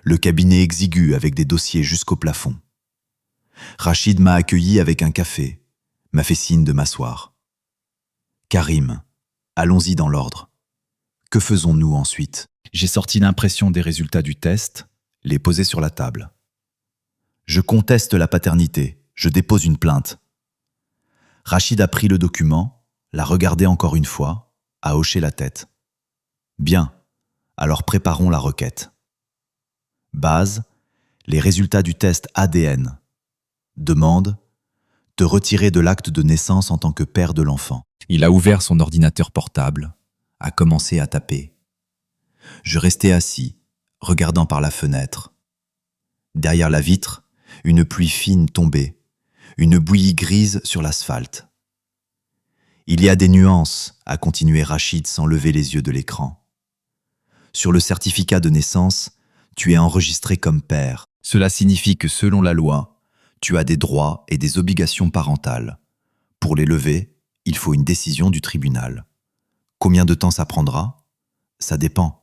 Le cabinet exigu avec des dossiers jusqu'au plafond. Rachid m'a accueilli avec un café, m'a fait signe de m'asseoir. « Karim, allons-y dans l'ordre. Que faisons-nous ensuite ?» J'ai sorti l'impression des résultats du test, les posé sur la table. « Je conteste la paternité, je dépose une plainte. » Rachid a pris le document, l'a regardé encore une fois, a hoché la tête. « Bien, alors préparons la requête. » Base, les résultats du test ADN. Demande, te retirer de l'acte de naissance en tant que père de l'enfant. Il a ouvert son ordinateur portable, a commencé à taper. Je restais assis, regardant par la fenêtre. Derrière la vitre, une pluie fine tombait, une bouillie grise sur l'asphalte. « Il y a des nuances », a continué Rachid sans lever les yeux de l'écran. « Sur le certificat de naissance, tu es enregistré comme père. Cela signifie que selon la loi, tu as des droits et des obligations parentales. Pour les lever, il faut une décision du tribunal. Combien de temps ça prendra ? Ça dépend.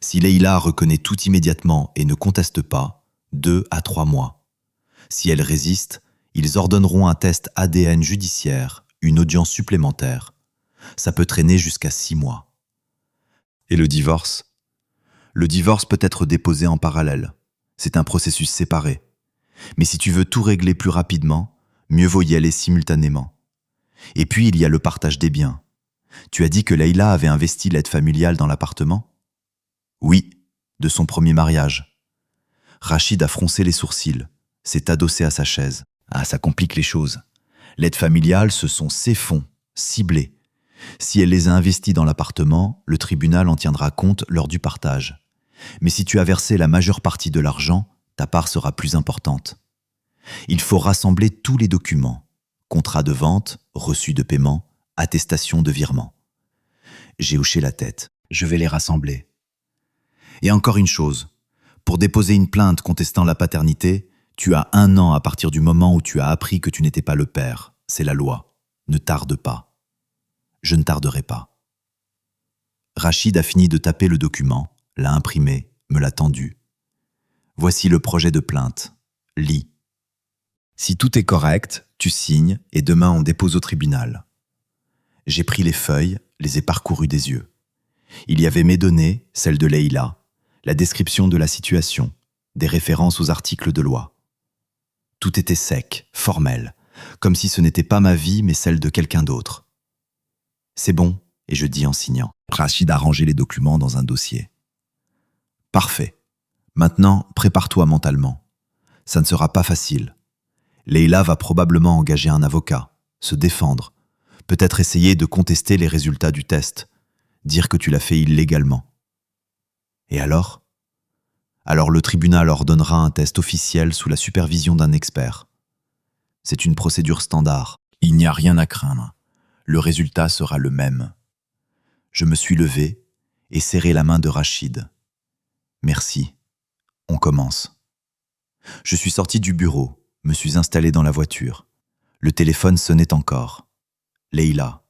Si Leïla reconnaît tout immédiatement et ne conteste pas, 2 à 3 mois. Si elle résiste, Ils ordonneront un test ADN judiciaire, une audience supplémentaire. Ça peut traîner jusqu'à 6 mois. Et le divorce? Le divorce peut être déposé en parallèle. C'est un processus séparé. Mais si tu veux tout régler plus rapidement, mieux vaut y aller simultanément. Et puis il y a le partage des biens. Tu as dit que Leïla avait investi l'aide familiale dans l'appartement? Oui, de son premier mariage. Rachid a froncé les sourcils, s'est adossé à sa chaise. Ah, ça complique les choses. L'aide familiale, ce sont ses fonds, ciblés. Si elle les a investis dans l'appartement, le tribunal en tiendra compte lors du partage. Mais si tu as versé la majeure partie de l'argent, ta part sera plus importante. Il faut rassembler tous les documents. Contrat de vente, reçu de paiement, attestation de virement. J'ai hoché la tête. Je vais les rassembler. Et encore une chose. Pour déposer une plainte contestant la paternité, tu as 1 an à partir du moment où tu as appris que tu n'étais pas le père. C'est la loi. Ne tarde pas. Je ne tarderai pas. Rachid a fini de taper le document, l'a imprimé, me l'a tendu. Voici le projet de plainte. Lis. Si tout est correct, tu signes et demain on dépose au tribunal. J'ai pris les feuilles, les ai parcourues des yeux. Il y avait mes données, celles de Leïla, la description de la situation, des références aux articles de loi. Tout était sec, formel, comme si ce n'était pas ma vie mais celle de quelqu'un d'autre. C'est bon, et je dis en signant. Rachid a rangé les documents dans un dossier. Parfait. Maintenant, prépare-toi mentalement. Ça ne sera pas facile. Leïla va probablement engager un avocat, se défendre, peut-être essayer de contester les résultats du test, dire que tu l'as fait illégalement. Et alors? Alors le tribunal ordonnera un test officiel sous la supervision d'un expert. C'est une procédure standard. Il n'y a rien à craindre. Le résultat sera le même. Je me suis levé et serré la main de Rachid. Merci. On commence. Je suis sorti du bureau, me suis installé dans la voiture. Le téléphone sonnait encore. Leïla.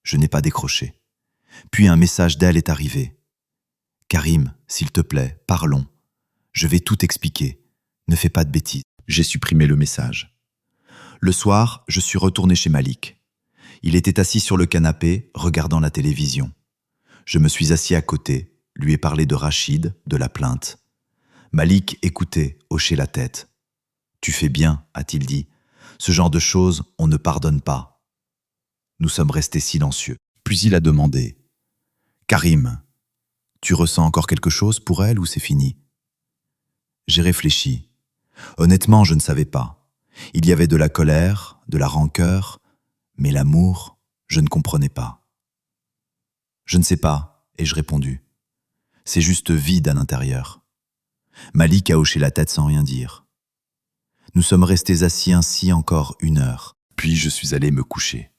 Je n'ai pas décroché. Puis un message d'elle est arrivé. Karim, s'il te plaît, parlons. Je vais tout expliquer. Ne fais pas de bêtises. J'ai supprimé le message. Le soir, je suis retourné chez Malik. Il était assis sur le canapé, regardant la télévision. Je me suis assis à côté, lui ai parlé de Rachid, de la plainte. Malik écoutait, hochait la tête. « Tu fais bien », a-t-il dit. « Ce genre de choses, on ne pardonne pas. » Nous sommes restés silencieux. Puis il a demandé. « Karim, tu ressens encore quelque chose pour elle ou c'est fini ?» J'ai réfléchi. Honnêtement, je ne savais pas. Il y avait de la colère, de la rancœur, mais l'amour, je ne comprenais pas. « Je ne sais pas, » ai-je répondu. « C'est juste vide à l'intérieur. » Malik a hoché la tête sans rien dire. Nous sommes restés assis ainsi encore 1 heure, puis je suis allé me coucher.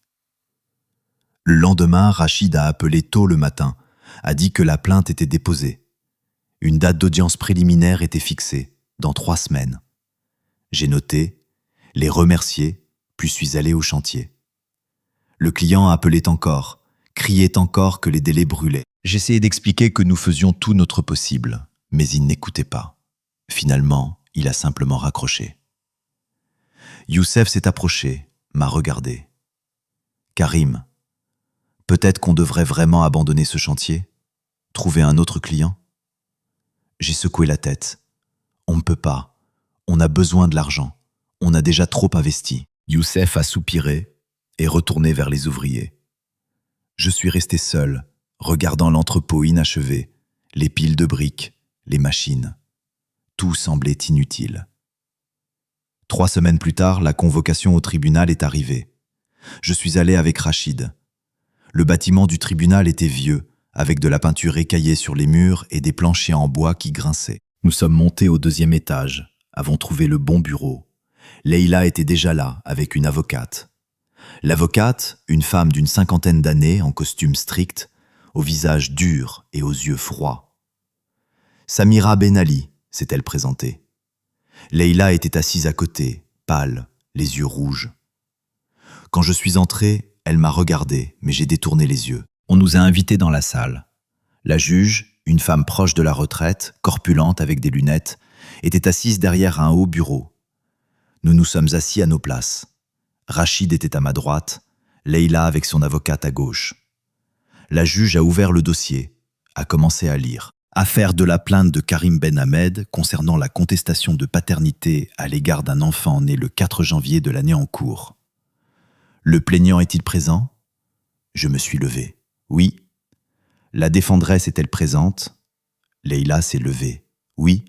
Le lendemain, Rachid a appelé tôt le matin, a dit que la plainte était déposée. Une date d'audience préliminaire était fixée, dans 3 semaines. J'ai noté, les remercié, puis suis allé au chantier. Le client appelait encore, criait encore que les délais brûlaient. J'essayais d'expliquer que nous faisions tout notre possible, mais il n'écoutait pas. Finalement, il a simplement raccroché. Youssef s'est approché, m'a regardé. « Karim, peut-être qu'on devrait vraiment abandonner ce chantier? Trouver un autre client ?» J'ai secoué la tête. « On ne peut pas. On a besoin de l'argent. On a déjà trop investi. » Youssef a soupiré et retourné vers les ouvriers. Je suis resté seul, regardant l'entrepôt inachevé, les piles de briques, les machines. Tout semblait inutile. 3 semaines plus tard, la convocation au tribunal est arrivée. Je suis allé avec Rachid. Le bâtiment du tribunal était vieux, avec de la peinture écaillée sur les murs et des planchers en bois qui grinçaient. Nous sommes montés au 2e étage, avons trouvé le bon bureau. Leïla était déjà là, avec une avocate. L'avocate, une femme d'une 50aine d'années, en costume strict, au visage dur et aux yeux froids. Samira Ben Ali, s'est-elle présentée. Leïla était assise à côté, pâle, les yeux rouges. Quand je suis entré, elle m'a regardé, mais j'ai détourné les yeux. On nous a invités dans la salle. La juge, une femme proche de la retraite, corpulente avec des lunettes, était assise derrière un haut bureau. Nous nous sommes assis à nos places. Rachid était à ma droite, Leïla avec son avocate à gauche. La juge a ouvert le dossier, a commencé à lire. Affaire de la plainte de Karim Ben Ahmed concernant la contestation de paternité à l'égard d'un enfant né le 4 janvier de l'année en cours. Le plaignant est-il présent ? Je me suis levé. Oui. La défendresse est-elle présente ? Leïla s'est levée. Oui.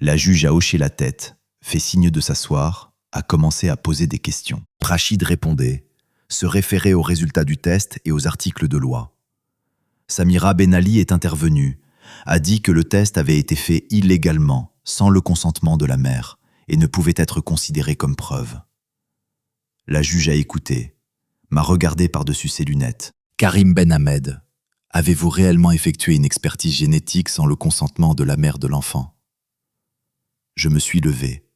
La juge a hoché la tête, fait signe de s'asseoir, a commencé à poser des questions. Rachid répondait, se référait aux résultats du test et aux articles de loi. Samira Ben Ali est intervenue, a dit que le test avait été fait illégalement, sans le consentement de la mère, et ne pouvait être considéré comme preuve. La juge a écouté, m'a regardé par-dessus ses lunettes. Karim Ben Ahmed, avez-vous réellement effectué une expertise génétique sans le consentement de la mère de l'enfant ? Je me suis levé.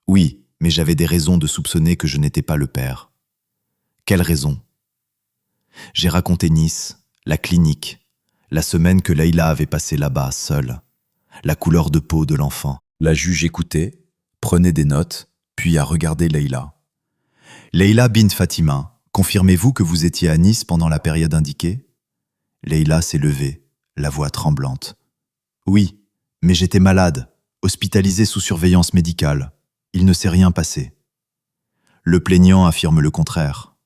Oui, mais j'avais des raisons de soupçonner que je n'étais pas le père. Quelles raisons ? J'ai raconté Nice, la clinique, la semaine que Leïla avait passée là-bas, seule, la couleur de peau de l'enfant. La juge écoutait, prenait des notes, puis a regardé Leïla. Leïla bint Fatima, confirmez-vous que vous étiez à Nice pendant la période indiquée ? Leïla s'est levée, la voix tremblante. Oui, mais j'étais malade, hospitalisée sous surveillance médicale. Il ne s'est rien passé. Le plaignant affirme le contraire.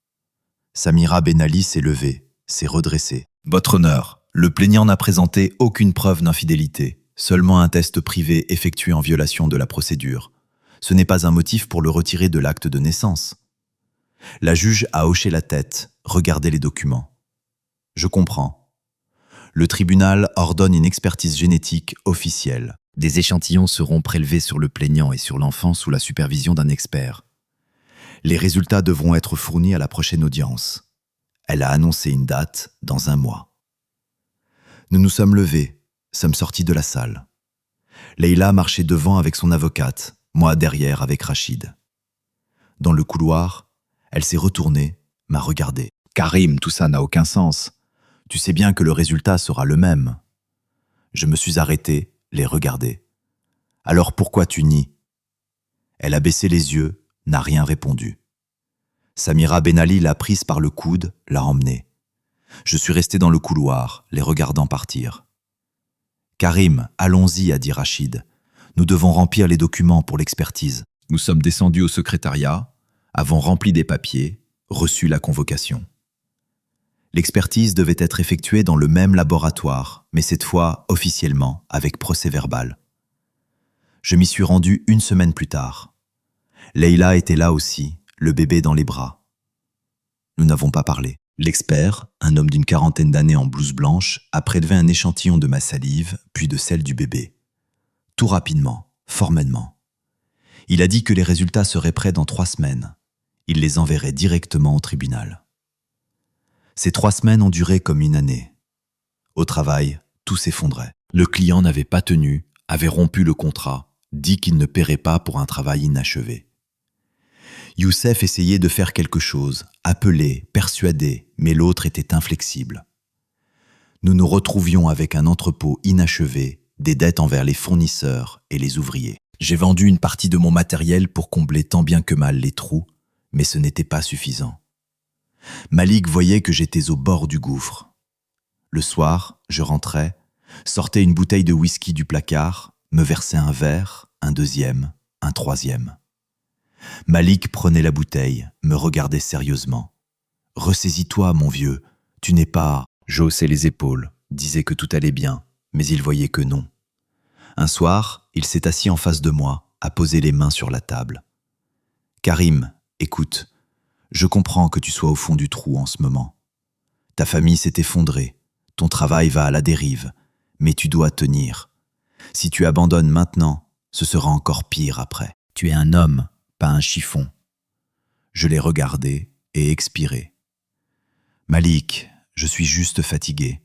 Samira Ben Ali s'est levée, s'est redressée. Votre honneur, le plaignant n'a présenté aucune preuve d'infidélité, seulement un test privé effectué en violation de la procédure. Ce n'est pas un motif pour le retirer de l'acte de naissance. La juge a hoché la tête, regardé les documents. Je comprends. Le tribunal ordonne une expertise génétique officielle. Des échantillons seront prélevés sur le plaignant et sur l'enfant sous la supervision d'un expert. Les résultats devront être fournis à la prochaine audience. Elle a annoncé une date dans 1 mois. Nous nous sommes levés, sommes sortis de la salle. Leïla marchait devant avec son avocate, moi derrière avec Rachid. Dans le couloir, elle s'est retournée, m'a regardé. « Karim, tout ça n'a aucun sens. Tu sais bien que le résultat sera le même. » Je me suis arrêté, les regardé. « Alors pourquoi tu nies ?» Elle a baissé les yeux, n'a rien répondu. Samira Ben Ali l'a prise par le coude, l'a emmenée. Je suis resté dans le couloir, les regardant partir. « Karim, allons-y, a dit Rachid. Nous devons remplir les documents pour l'expertise. » Nous sommes descendus au secrétariat, avons rempli des papiers, reçu la convocation. L'expertise devait être effectuée dans le même laboratoire, mais cette fois officiellement, avec procès-verbal. Je m'y suis rendu 1 semaine plus tard. Leïla était là aussi, le bébé dans les bras. Nous n'avons pas parlé. L'expert, un homme d'une 40aine d'années en blouse blanche, a prélevé un échantillon de ma salive, puis de celle du bébé. Tout rapidement, formellement. Il a dit que les résultats seraient prêts dans 3 semaines. Il les enverrait directement au tribunal. Ces 3 semaines ont duré comme 1 année. Au travail, tout s'effondrait. Le client n'avait pas tenu, avait rompu le contrat, dit qu'il ne paierait pas pour un travail inachevé. Youssef essayait de faire quelque chose, appelé, persuadé, mais l'autre était inflexible. Nous nous retrouvions avec un entrepôt inachevé, des dettes envers les fournisseurs et les ouvriers. J'ai vendu une partie de mon matériel pour combler tant bien que mal les trous, mais ce n'était pas suffisant. Malik voyait que j'étais au bord du gouffre. Le soir, je rentrais, sortais une bouteille de whisky du placard, me versais un verre, un deuxième, un troisième. Malik prenait la bouteille, me regardait sérieusement. « Ressaisis-toi, mon vieux, tu n'es pas... » Je haussais les épaules, disais que tout allait bien, mais il voyait que non. Un soir, il s'est assis en face de moi, a posé les mains sur la table. « Karim, écoute, je comprends que tu sois au fond du trou en ce moment. Ta famille s'est effondrée, ton travail va à la dérive, mais tu dois tenir. Si tu abandonnes maintenant, ce sera encore pire après. Tu es un homme, pas un chiffon. » Je l'ai regardé et expiré. « Malik, je suis juste fatigué.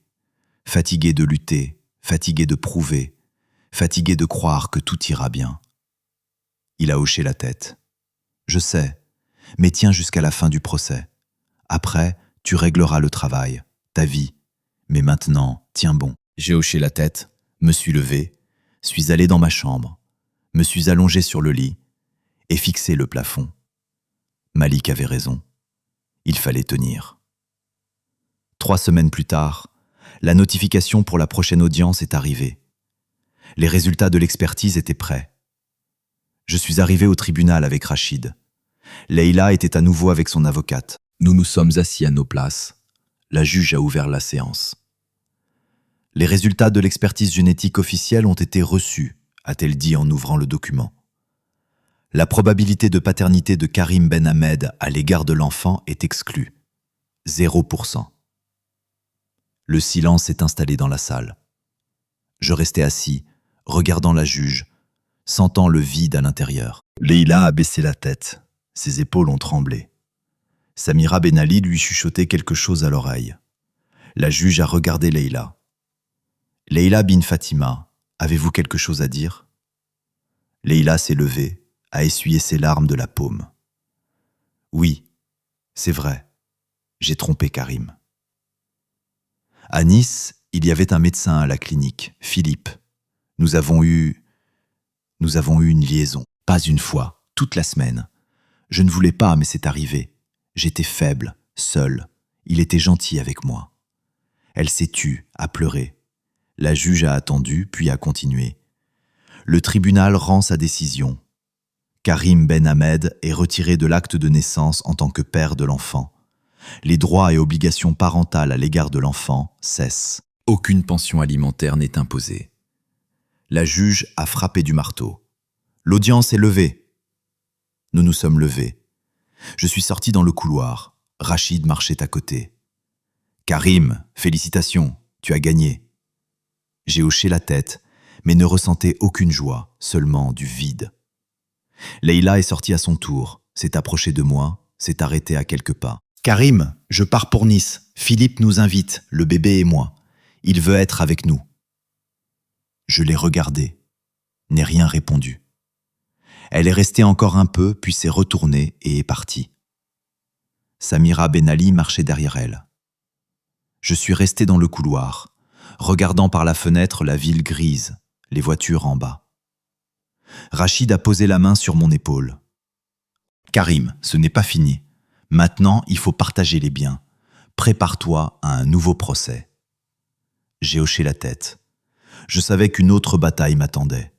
Fatigué de lutter, fatigué de prouver, fatigué de croire que tout ira bien. » Il a hoché la tête. « Je sais, mais tiens jusqu'à la fin du procès. Après, tu régleras le travail, ta vie. Mais maintenant, tiens bon. » J'ai hoché la tête, me suis levé, suis allé dans ma chambre, me suis allongé sur le lit, et fixer le plafond. Malik avait raison. Il fallait tenir. 3 semaines plus tard, la notification pour la prochaine audience est arrivée. Les résultats de l'expertise étaient prêts. Je suis arrivé au tribunal avec Rachid. Leïla était à nouveau avec son avocate. Nous nous sommes assis à nos places. La juge a ouvert la séance. Les résultats de l'expertise génétique officielle ont été reçus, a-t-elle dit en ouvrant le document. La probabilité de paternité de Karim Ben Ahmed à l'égard de l'enfant est exclue. 0%. Le silence s'est installé dans la salle. Je restais assis, regardant la juge, sentant le vide à l'intérieur. Leïla a baissé la tête. Ses épaules ont tremblé. Samira Ben Ali lui chuchotait quelque chose à l'oreille. La juge a regardé Leïla. « Leïla bin Fatima, avez-vous quelque chose à dire ?» Leïla s'est levée, a essuyé ses larmes de la paume. « Oui, c'est vrai, j'ai trompé Karim. » À Nice, il y avait un médecin à la clinique, Philippe. Nous avons eu une liaison. Pas une fois, toute la semaine. Je ne voulais pas, mais c'est arrivé. J'étais faible, seul. Il était gentil avec moi. Elle s'est tue, a pleuré. La juge a attendu, puis a continué. Le tribunal rend sa décision. Karim Ben Ahmed est retiré de l'acte de naissance en tant que père de l'enfant. Les droits et obligations parentales à l'égard de l'enfant cessent. Aucune pension alimentaire n'est imposée. La juge a frappé du marteau. L'audience est levée. Nous nous sommes levés. Je suis sorti dans le couloir. Rachid marchait à côté. Karim, félicitations, tu as gagné. J'ai hoché la tête, mais ne ressentais aucune joie, seulement du vide. Leïla est sortie à son tour, s'est approchée de moi, s'est arrêtée à quelques pas. Karim, je pars pour Nice. Philippe nous invite, le bébé et moi. Il veut être avec nous. Je l'ai regardée, n'ai rien répondu. Elle est restée encore un peu, puis s'est retournée et est partie. Samira Ben Ali marchait derrière elle. Je suis resté dans le couloir, regardant par la fenêtre la ville grise, les voitures en bas. Rachid a posé la main sur mon épaule. « Karim, ce n'est pas fini. Maintenant, il faut partager les biens. Prépare-toi à un nouveau procès. » J'ai hoché la tête. Je savais qu'une autre bataille m'attendait.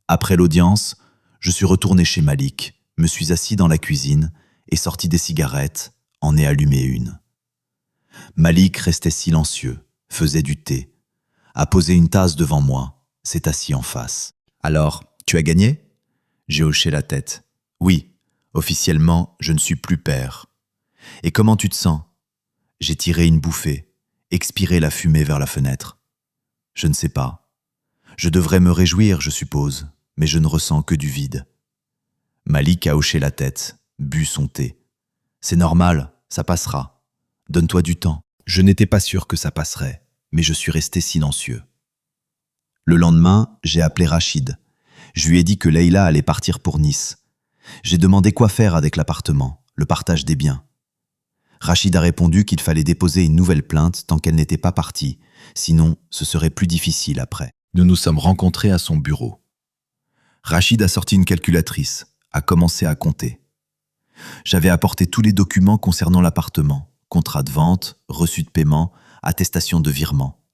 Après l'audience, je suis retourné chez Malik, me suis assis dans la cuisine et sorti des cigarettes, en ai allumé une. Malik restait silencieux, faisait du thé, a posé une tasse devant moi, s'est assis en face. « Alors, tu as gagné ?» J'ai hoché la tête. « Oui, officiellement, je ne suis plus père. »« Et comment tu te sens ?» J'ai tiré une bouffée, expiré la fumée vers la fenêtre. « Je ne sais pas. Je devrais me réjouir, je suppose, mais je ne ressens que du vide. » Malik a hoché la tête, bu son thé. « C'est normal, ça passera. Donne-toi du temps. » Je n'étais pas sûr que ça passerait, mais je suis resté silencieux. Le lendemain, j'ai appelé Rachid. Je lui ai dit que Leïla allait partir pour Nice. J'ai demandé quoi faire avec l'appartement, le partage des biens. Rachid a répondu qu'il fallait déposer une nouvelle plainte tant qu'elle n'était pas partie, sinon ce serait plus difficile après. Nous nous sommes rencontrés à son bureau. Rachid a sorti une calculatrice, a commencé à compter. J'avais apporté tous les documents concernant l'appartement, contrat de vente, reçu de paiement, attestation de virement.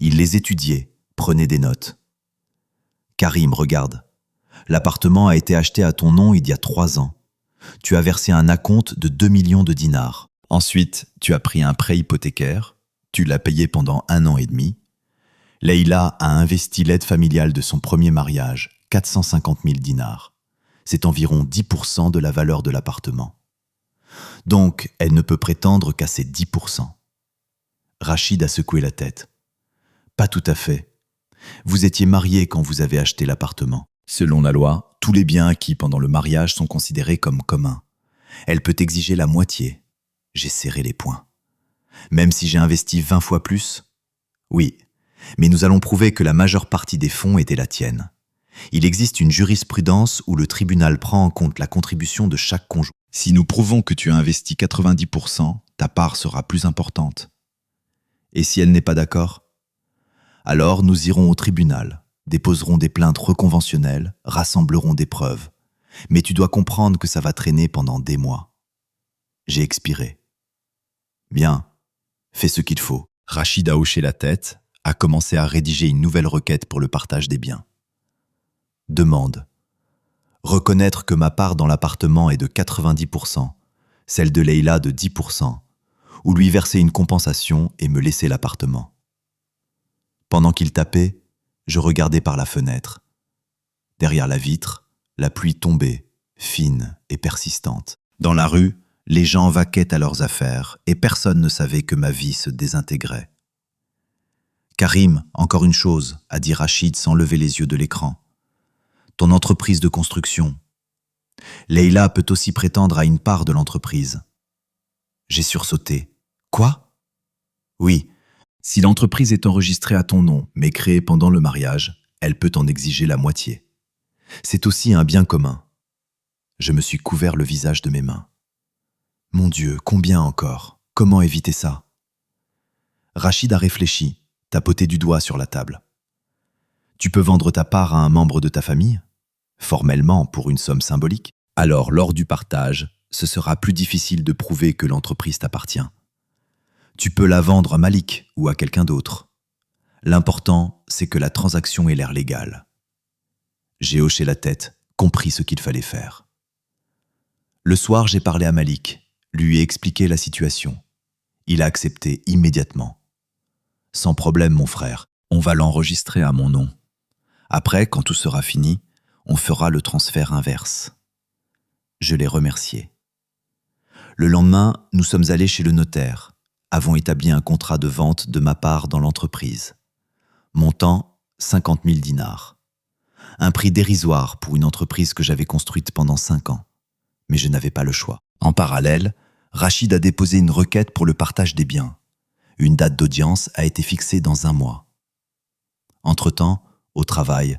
Il les étudiait, prenait des notes. « Karim, regarde. L'appartement a été acheté à ton nom il y a 3 ans. Tu as versé un acompte de 2 millions de dinars. Ensuite, tu as pris un prêt hypothécaire. Tu l'as payé pendant 1 an et demi. Leïla a investi l'aide familiale de son premier mariage, 450 000 dinars. C'est environ 10% de la valeur de l'appartement. Donc, elle ne peut prétendre qu'à ces 10%. » Rachid a secoué la tête. « Pas tout à fait. Vous étiez mariés quand vous avez acheté l'appartement. Selon la loi, tous les biens acquis pendant le mariage sont considérés comme communs. Elle peut exiger la moitié. » J'ai serré les poings. « Même si j'ai investi 20 fois plus ? » Oui, mais nous allons prouver que la majeure partie des fonds était la tienne. Il existe une jurisprudence où le tribunal prend en compte la contribution de chaque conjoint. Si nous prouvons que tu as investi 90%, ta part sera plus importante. Et si elle n'est pas d'accord ? Alors nous irons au tribunal, déposerons des plaintes reconventionnelles, rassemblerons des preuves. Mais tu dois comprendre que ça va traîner pendant des mois. » J'ai expiré. « Bien, fais ce qu'il faut. » Rachid a hoché la tête, a commencé à rédiger une nouvelle requête pour le partage des biens. Demande. Reconnaître que ma part dans l'appartement est de 90%, celle de Leïla de 10%, ou lui verser une compensation et me laisser l'appartement. Pendant qu'il tapait, je regardais par la fenêtre. Derrière la vitre, la pluie tombait, fine et persistante. Dans la rue, les gens vaquaient à leurs affaires et personne ne savait que ma vie se désintégrait. « Karim, encore une chose, » a dit Rachid sans lever les yeux de l'écran. « Ton entreprise de construction. Leïla peut aussi prétendre à une part de l'entreprise. » J'ai sursauté. « Quoi ? » ?»« Oui, si l'entreprise est enregistrée à ton nom, mais créée pendant le mariage, elle peut en exiger la moitié. C'est aussi un bien commun. » Je me suis couvert le visage de mes mains. Mon Dieu, combien encore? Comment éviter ça? Rachid a réfléchi, tapoté du doigt sur la table. Tu peux vendre ta part à un membre de ta famille, formellement pour une somme symbolique. Alors, lors du partage, ce sera plus difficile de prouver que l'entreprise t'appartient. Tu peux la vendre à Malik ou à quelqu'un d'autre. L'important, c'est que la transaction ait l'air légale. J'ai hoché la tête, compris ce qu'il fallait faire. Le soir, j'ai parlé à Malik, lui ai expliqué la situation. Il a accepté immédiatement. « Sans problème, mon frère, on va l'enregistrer à mon nom. Après, quand tout sera fini, on fera le transfert inverse. » Je l'ai remercié. Le lendemain, nous sommes allés chez le notaire, avons établi un contrat de vente de ma part dans l'entreprise. Montant 50 000 dinars. Un prix dérisoire pour une entreprise que j'avais construite pendant 5 ans. Mais je n'avais pas le choix. En parallèle, Rachid a déposé une requête pour le partage des biens. Une date d'audience a été fixée dans 1 mois. Entre-temps, au travail,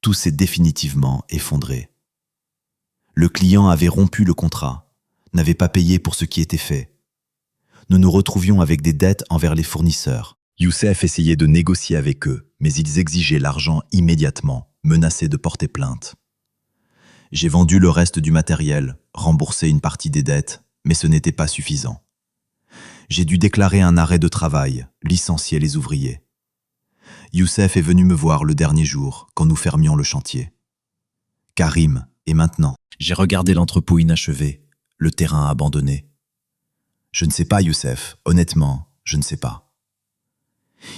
tout s'est définitivement effondré. Le client avait rompu le contrat, n'avait pas payé pour ce qui était fait. Nous nous retrouvions avec des dettes envers les fournisseurs. Youssef essayait de négocier avec eux, mais ils exigeaient l'argent immédiatement, menacés de porter plainte. J'ai vendu le reste du matériel, remboursé une partie des dettes, mais ce n'était pas suffisant. J'ai dû déclarer un arrêt de travail, licencier les ouvriers. Youssef est venu me voir le dernier jour, quand nous fermions le chantier. « Karim, et maintenant ?» J'ai regardé l'entrepôt inachevé, le terrain abandonné. « Je ne sais pas, Youssef, honnêtement, je ne sais pas. »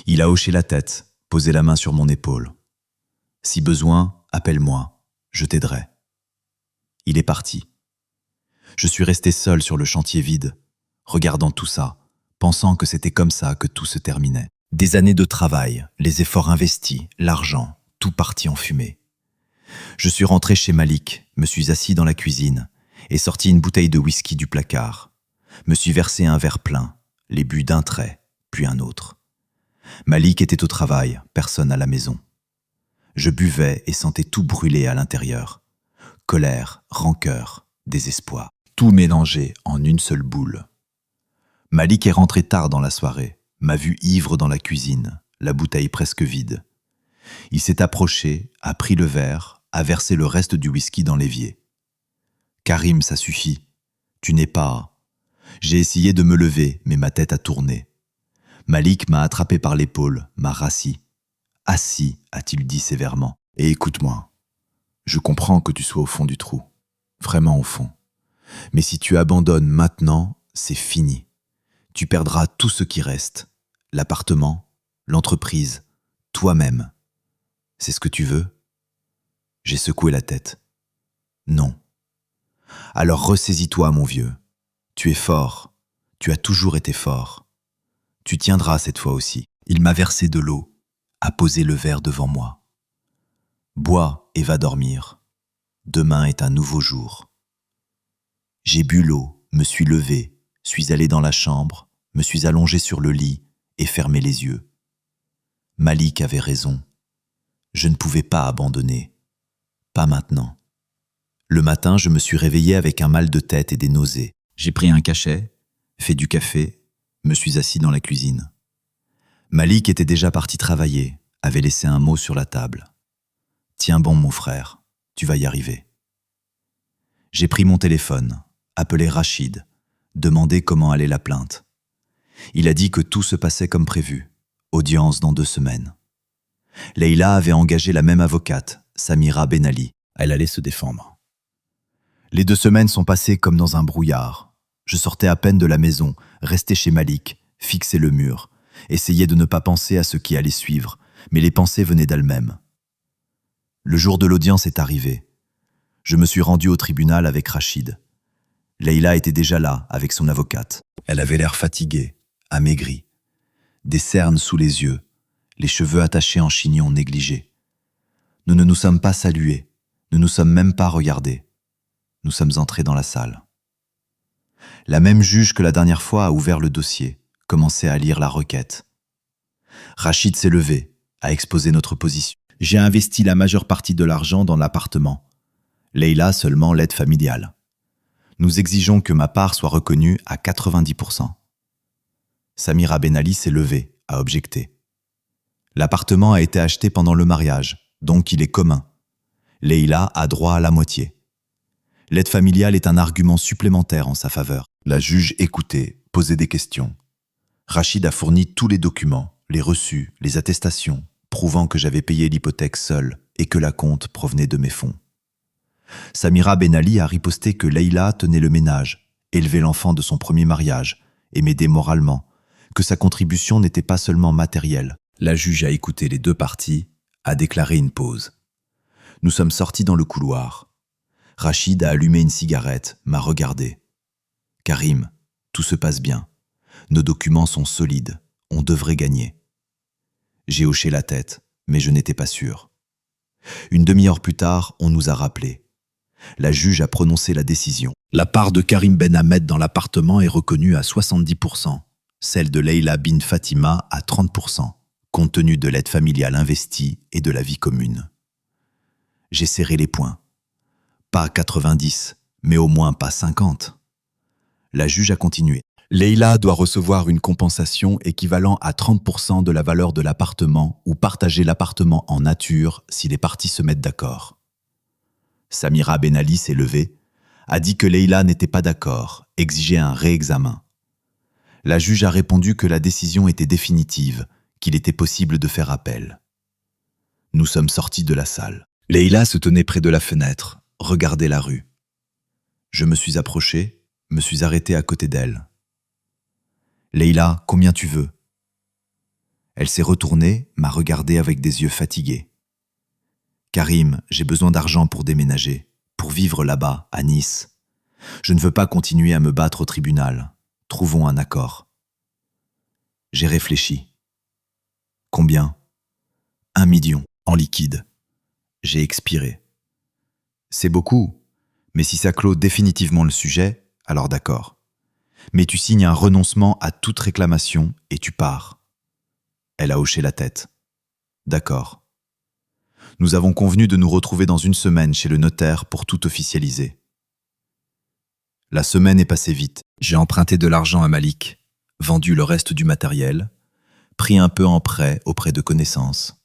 Il a hoché la tête, posé la main sur mon épaule. « Si besoin, appelle-moi, je t'aiderai. » Il est parti. Je suis resté seul sur le chantier vide, regardant tout ça, pensant que c'était comme ça que tout se terminait. Des années de travail, les efforts investis, l'argent, tout parti en fumée. Je suis rentré chez Malik, me suis assis dans la cuisine et sorti une bouteille de whisky du placard. Me suis versé un verre plein, les bu d'un trait, puis un autre. Malik était au travail, personne à la maison. Je buvais et sentais tout brûler à l'intérieur. Colère, rancœur, désespoir, tout mélangé en une seule boule. Malik est rentré tard dans la soirée, m'a vu ivre dans la cuisine, la bouteille presque vide. Il s'est approché, a pris le verre, a versé le reste du whisky dans l'évier. « Karim, ça suffit. Tu n'es pas... » J'ai essayé de me lever, mais ma tête a tourné. Malik m'a attrapé par l'épaule, m'a rassis. « Assis, a-t-il dit sévèrement. Et écoute-moi. Je comprends que tu sois au fond du trou. Vraiment au fond. Mais si tu abandonnes maintenant, c'est fini. Tu perdras tout ce qui reste. L'appartement, l'entreprise, toi-même. C'est ce que tu veux ? » J'ai secoué la tête. Non. Alors ressaisis-toi, mon vieux. Tu es fort. Tu as toujours été fort. Tu tiendras cette fois aussi. Il m'a versé de l'eau, a posé le verre devant moi. Bois et va dormir. Demain est un nouveau jour. J'ai bu l'eau, me suis levé, suis allé dans la chambre, me suis allongé sur le lit et fermé les yeux. Malik avait raison. Je ne pouvais pas abandonner. Pas maintenant. Le matin, je me suis réveillé avec un mal de tête et des nausées. J'ai pris un cachet, fait du café, me suis assis dans la cuisine. Malik était déjà parti travailler, avait laissé un mot sur la table. « Tiens bon, mon frère, tu vas y arriver. » J'ai pris mon téléphone, appelé Rachid, demandé comment allait la plainte. Il a dit que tout se passait comme prévu, audience dans 2 semaines. Leïla avait engagé la même avocate, Samira Ben Ali. Elle allait se défendre. Les 2 semaines sont passées comme dans un brouillard. Je sortais à peine de la maison, restais chez Malik, fixais le mur, essayais de ne pas penser à ce qui allait suivre, mais les pensées venaient d'elles-mêmes. Le jour de l'audience est arrivé. Je me suis rendu au tribunal avec Rachid. Leïla était déjà là, avec son avocate. Elle avait l'air fatiguée, amaigrie. Des cernes sous les yeux, les cheveux attachés en chignon négligé. Nous ne nous sommes pas salués, nous nous sommes même pas regardés. Nous sommes entrés dans la salle. La même juge que la dernière fois a ouvert le dossier, commençait à lire la requête. Rachid s'est levé, a exposé notre position. J'ai investi la majeure partie de l'argent dans l'appartement. Leïla seulement l'aide familiale. Nous exigeons que ma part soit reconnue à 90%. Samira Ben Ali s'est levée, a objecté. L'appartement a été acheté pendant le mariage, donc il est commun. Leïla a droit à la moitié. L'aide familiale est un argument supplémentaire en sa faveur. La juge écoutait, posait des questions. Rachid a fourni tous les documents, les reçus, les attestations, prouvant que j'avais payé l'hypothèque seul et que l'acompte provenait de mes fonds. Samira Ben Ali a riposté que Leïla tenait le ménage, élevait l'enfant de son premier mariage et m'aidait moralement, que sa contribution n'était pas seulement matérielle. La juge a écouté les 2 parties, a déclaré une pause. Nous sommes sortis dans le couloir. Rachid a allumé une cigarette, m'a regardé. « Karim, tout se passe bien. Nos documents sont solides. On devrait gagner. » J'ai hoché la tête, mais je n'étais pas sûr. Une demi-heure plus tard, on nous a rappelés. La juge a prononcé la décision. La part de Karim Ben Ahmed dans l'appartement est reconnue à 70%, celle de Leïla bin Fatima à 30%, compte tenu de l'aide familiale investie et de la vie commune. J'ai serré les poings. Pas 90, mais au moins pas 50. La juge a continué. Leïla doit recevoir une compensation équivalent à 30% de la valeur de l'appartement ou partager l'appartement en nature si les parties se mettent d'accord. Samira Ben Ali s'est levée, a dit que Leïla n'était pas d'accord, exigeait un réexamen. La juge a répondu que la décision était définitive, qu'il était possible de faire appel. Nous sommes sortis de la salle. Leïla se tenait près de la fenêtre, regardait la rue. Je me suis approché, me suis arrêté à côté d'elle. « Leïla, combien tu veux ?» Elle s'est retournée, m'a regardé avec des yeux fatigués. « Karim, j'ai besoin d'argent pour déménager, pour vivre là-bas, à Nice. Je ne veux pas continuer à me battre au tribunal. Trouvons un accord. » J'ai réfléchi. « Combien ?»« 1 million, en liquide. » J'ai expiré. « C'est beaucoup, mais si ça clôt définitivement le sujet, alors d'accord. Mais tu signes un renoncement à toute réclamation et tu pars. » Elle a hoché la tête. « D'accord. Nous avons convenu de nous retrouver dans 1 semaine chez le notaire pour tout officialiser. » La semaine est passée vite. J'ai emprunté de l'argent à Malik, vendu le reste du matériel, pris un peu en prêt auprès de connaissances.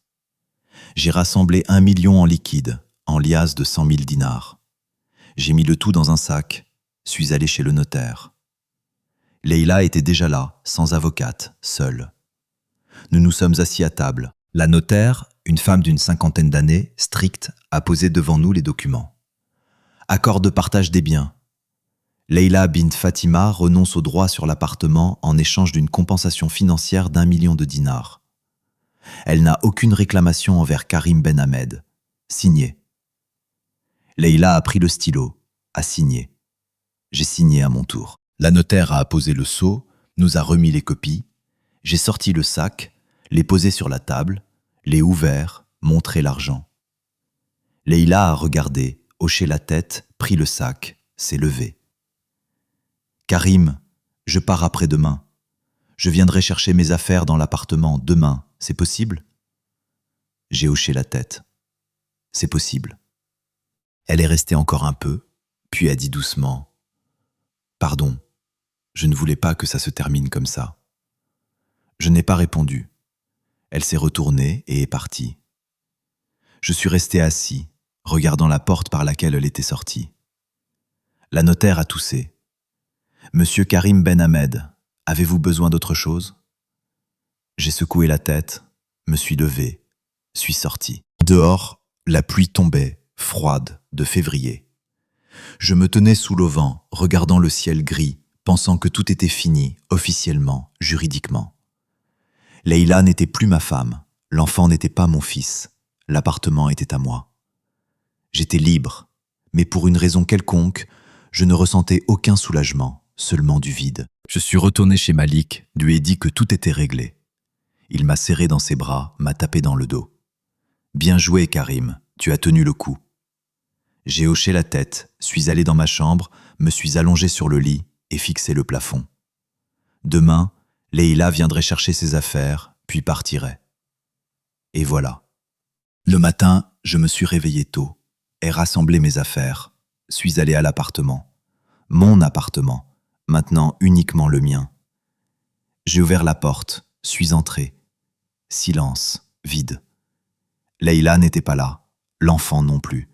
J'ai rassemblé 1 million en liquide, en liasse de 100 000 dinars. J'ai mis le tout dans un sac, suis allé chez le notaire. Leïla était déjà là, sans avocate, seule. Nous nous sommes assis à table. La notaire, une femme d'une 50aine d'années, stricte, a posé devant nous les documents. Accord de partage des biens. Leïla bint Fatima renonce au droit sur l'appartement en échange d'une compensation financière d'1 million de dinars. Elle n'a aucune réclamation envers Karim Ben Ahmed. Signé. Leïla a pris le stylo, a signé. J'ai signé à mon tour. La notaire a apposé le sceau, nous a remis les copies. J'ai sorti le sac, les posé sur la table, les ouvert, montré l'argent. Leïla a regardé, hoché la tête, pris le sac, s'est levée. « Karim, je pars après-demain. Je viendrai chercher mes affaires dans l'appartement demain, c'est possible ?» J'ai hoché la tête. « C'est possible. » Elle est restée encore un peu, puis a dit doucement « Pardon, je ne voulais pas que ça se termine comme ça. » Je n'ai pas répondu. Elle s'est retournée et est partie. Je suis resté assis, regardant la porte par laquelle elle était sortie. La notaire a toussé. « Monsieur Karim Ben Ahmed, avez-vous besoin d'autre chose ?» J'ai secoué la tête, me suis levé, suis sorti. Dehors, la pluie tombait, froide, de février. Je me tenais sous l'auvent, regardant le ciel gris, pensant que tout était fini, officiellement, juridiquement. Leïla n'était plus ma femme, l'enfant n'était pas mon fils, l'appartement était à moi. J'étais libre, mais pour une raison quelconque, je ne ressentais aucun soulagement, seulement du vide. Je suis retourné chez Malik, lui ai dit que tout était réglé. Il m'a serré dans ses bras, m'a tapé dans le dos. « Bien joué, Karim, tu as tenu le coup. » J'ai hoché la tête, suis allé dans ma chambre, me suis allongé sur le lit et fixé le plafond. Demain, Leïla viendrait chercher ses affaires, puis partirait. Et voilà. Le matin, je me suis réveillé tôt, ai rassemblé mes affaires, suis allé à l'appartement. Mon appartement, maintenant uniquement le mien. J'ai ouvert la porte, suis entré. Silence, vide. Leïla n'était pas là, l'enfant non plus.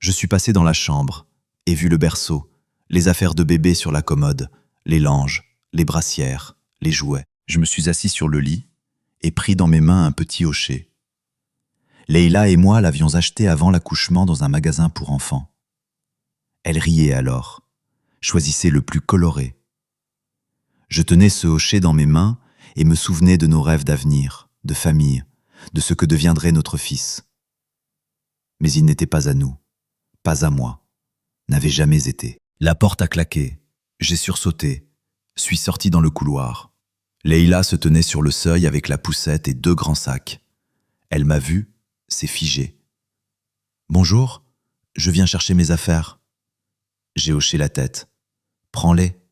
Je suis passé dans la chambre et vu le berceau, les affaires de bébé sur la commode, les langes, les brassières, les jouets. Je me suis assis sur le lit et pris dans mes mains un petit hochet. Leïla et moi l'avions acheté avant l'accouchement dans un magasin pour enfants. Elle riait alors, choisissait le plus coloré. Je tenais ce hochet dans mes mains et me souvenais de nos rêves d'avenir, de famille, de ce que deviendrait notre fils. Mais il n'était pas à nous, pas à moi, n'avait jamais été. La porte a claqué, j'ai sursauté, suis sorti dans le couloir. Leïla se tenait sur le seuil avec la poussette et 2 grands sacs. Elle m'a vu, s'est figée. « Bonjour, je viens chercher mes affaires. » J'ai hoché la tête. « Prends-les. »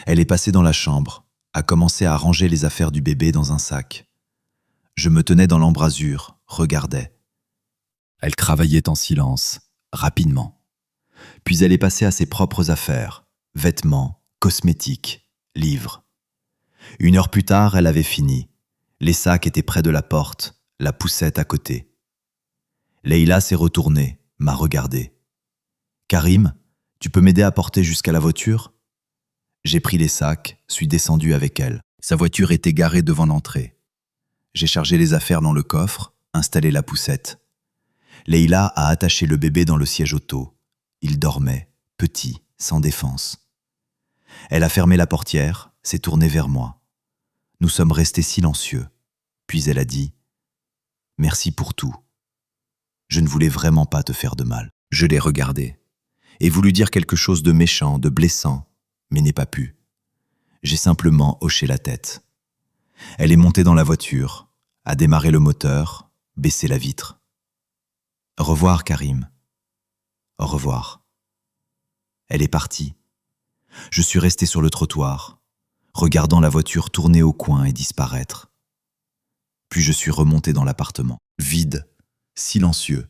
Elle est passée dans la chambre, a commencé à ranger les affaires du bébé dans un sac. Je me tenais dans l'embrasure, regardais. Elle travaillait en silence, rapidement. Puis elle est passée à ses propres affaires, vêtements, cosmétiques, livres. 1 heure plus tard, elle avait fini. Les sacs étaient près de la porte, la poussette à côté. Leïla s'est retournée, m'a regardé. « Karim, tu peux m'aider à porter jusqu'à la voiture ?» J'ai pris les sacs, suis descendu avec elle. Sa voiture était garée devant l'entrée. J'ai chargé les affaires dans le coffre, installé la poussette. Leïla a attaché le bébé dans le siège auto. Il dormait, petit, sans défense. Elle a fermé la portière, s'est tournée vers moi. Nous sommes restés silencieux. Puis elle a dit « Merci pour tout. Je ne voulais vraiment pas te faire de mal. » Je l'ai regardée et voulu dire quelque chose de méchant, de blessant, mais n'ai pas pu. J'ai simplement hoché la tête. Elle est montée dans la voiture, a démarré le moteur, baissé la vitre. « Au revoir, Karim. » « Au revoir. » Elle est partie. Je suis resté sur le trottoir, regardant la voiture tourner au coin et disparaître. Puis je suis remonté dans l'appartement, vide, silencieux,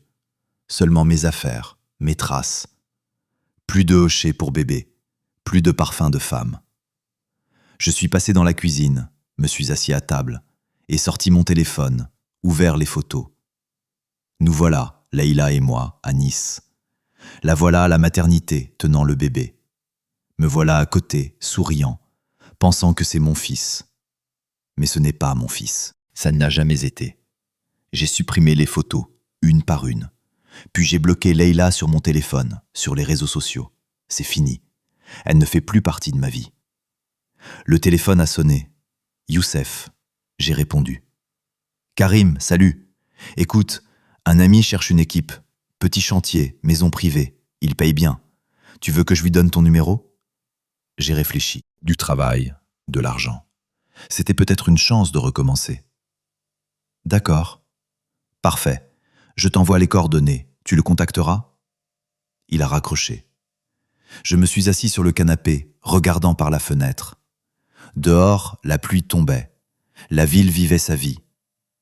seulement mes affaires, mes traces. Plus de hochets pour bébé, plus de parfum de femme. Je suis passé dans la cuisine, me suis assis à table et sorti mon téléphone, ouvert les photos. Nous voilà, Leïla et moi, à Nice. La voilà à la maternité, tenant le bébé. Me voilà à côté, souriant, pensant que c'est mon fils. Mais ce n'est pas mon fils. Ça n'a jamais été. J'ai supprimé les photos, une par une. Puis j'ai bloqué Leïla sur mon téléphone, sur les réseaux sociaux. C'est fini. Elle ne fait plus partie de ma vie. Le téléphone a sonné. Youssef. J'ai répondu. Karim, salut. Écoute, un ami cherche une équipe. Petit chantier, maison privée. Il paye bien. Tu veux que je lui donne ton numéro ? J'ai réfléchi. Du travail, de l'argent. C'était peut-être une chance de recommencer. D'accord. Parfait. Je t'envoie les coordonnées. Tu le contacteras ? Il a raccroché. Je me suis assis sur le canapé, regardant par la fenêtre. Dehors, la pluie tombait. La ville vivait sa vie.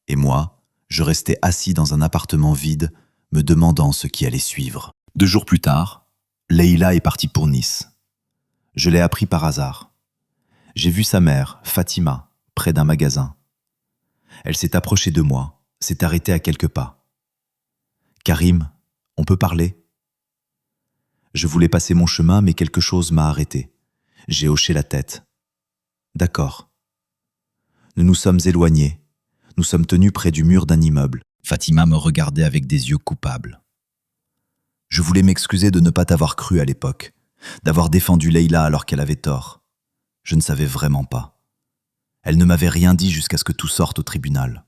Et moi, je restais assis dans un appartement vide, me demandant ce qui allait suivre. 2 jours plus tard, Leïla est partie pour Nice. Je l'ai appris par hasard. J'ai vu sa mère, Fatima, près d'un magasin. Elle s'est approchée de moi, s'est arrêtée à quelques pas. « Karim, on peut parler ?» Je voulais passer mon chemin, mais quelque chose m'a arrêté. J'ai hoché la tête. D'accord. Nous nous sommes éloignés. Nous sommes tenus près du mur d'un immeuble. Fatima me regardait avec des yeux coupables. Je voulais m'excuser de ne pas t'avoir cru à l'époque, d'avoir défendu Leïla alors qu'elle avait tort. Je ne savais vraiment pas. Elle ne m'avait rien dit jusqu'à ce que tout sorte au tribunal.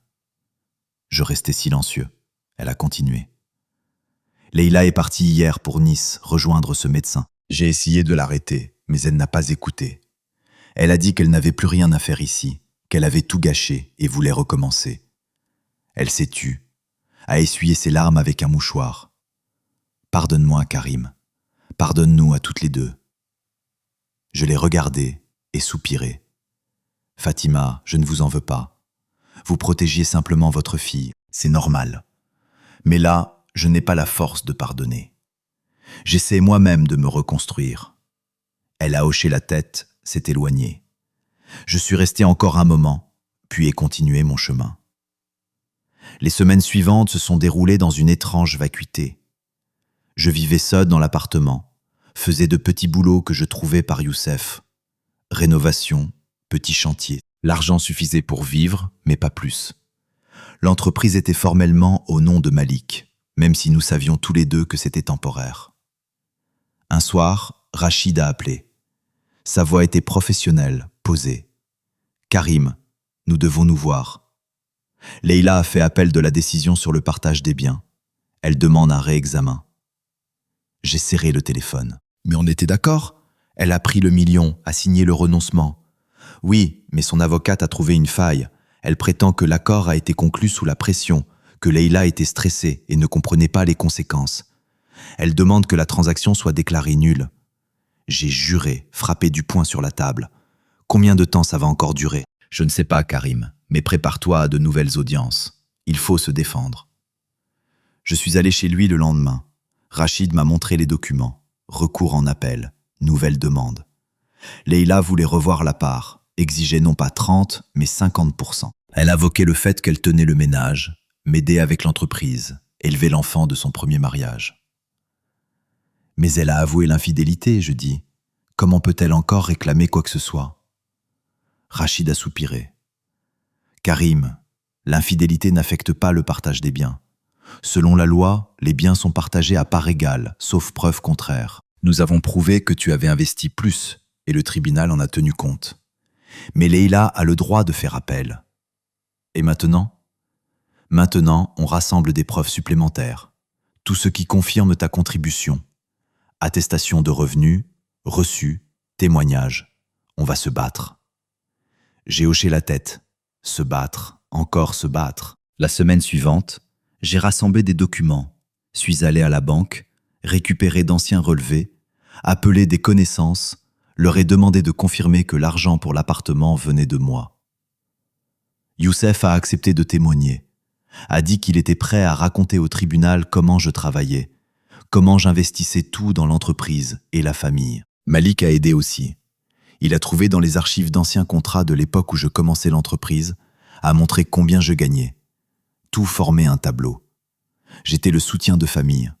Je restais silencieux. Elle a continué. Leïla est partie hier pour Nice rejoindre ce médecin. J'ai essayé de l'arrêter, mais elle n'a pas écouté. Elle a dit qu'elle n'avait plus rien à faire ici, qu'elle avait tout gâché et voulait recommencer. Elle s'est tue, a essuyé ses larmes avec un mouchoir. Pardonne-moi, Karim. Pardonne-nous à toutes les deux. Je l'ai regardée et soupiré. Fatima, je ne vous en veux pas. Vous protégiez simplement votre fille, c'est normal. Mais là, je n'ai pas la force de pardonner. J'essaie moi-même de me reconstruire. Elle a hoché la tête, s'est éloignée. Je suis resté encore un moment, puis ai continué mon chemin. Les semaines suivantes se sont déroulées dans une étrange vacuité. Je vivais seul dans l'appartement, faisais de petits boulots que je trouvais par Youssef. Rénovation, petits chantiers. L'argent suffisait pour vivre, mais pas plus. L'entreprise était formellement au nom de Malik, même si nous savions tous les deux que c'était temporaire. Un soir, Rachid a appelé. Sa voix était professionnelle, posée. « Karim, nous devons nous voir. » Leïla a fait appel de la décision sur le partage des biens. Elle demande un réexamen. J'ai serré le téléphone. Mais on était d'accord? Elle a pris le million, a signé le renoncement. Oui, mais son avocate a trouvé une faille. Elle prétend que l'accord a été conclu sous la pression, que Leïla était stressée et ne comprenait pas les conséquences. Elle demande que la transaction soit déclarée nulle. J'ai juré, frappé du poing sur la table. Combien de temps ça va encore durer? Je ne sais pas, Karim, mais prépare-toi à de nouvelles audiences. Il faut se défendre. Je suis allé chez lui le lendemain. Rachid m'a montré les documents. Recours en appel, nouvelle demande. Leïla voulait revoir la part, exigeait non pas 30, mais 50%. Elle invoquait le fait qu'elle tenait le ménage, m'aidait avec l'entreprise, élevait l'enfant de son premier mariage. Mais elle a avoué l'infidélité, je dis. Comment peut-elle encore réclamer quoi que ce soit? Rachid a soupiré. Karim, l'infidélité n'affecte pas le partage des biens. Selon la loi, les biens sont partagés à part égale, sauf preuve contraire. Nous avons prouvé que tu avais investi plus, et le tribunal en a tenu compte. Mais Leïla a le droit de faire appel. Et maintenant? Maintenant, on rassemble des preuves supplémentaires. Tout ce qui confirme ta contribution. Attestation de revenus, reçus, témoignages. On va se battre. J'ai hoché la tête. Se battre, encore se battre. La semaine suivante, j'ai rassemblé des documents, suis allé à la banque, récupéré d'anciens relevés, appelé des connaissances, leur ai demandé de confirmer que l'argent pour l'appartement venait de moi. Youssef a accepté de témoigner, a dit qu'il était prêt à raconter au tribunal comment je travaillais, comment j'investissais tout dans l'entreprise et la famille. Malik a aidé aussi. Il a trouvé dans les archives d'anciens contrats de l'époque où je commençais l'entreprise, a montré combien je gagnais. Tout formait un tableau. J'étais le soutien de famille.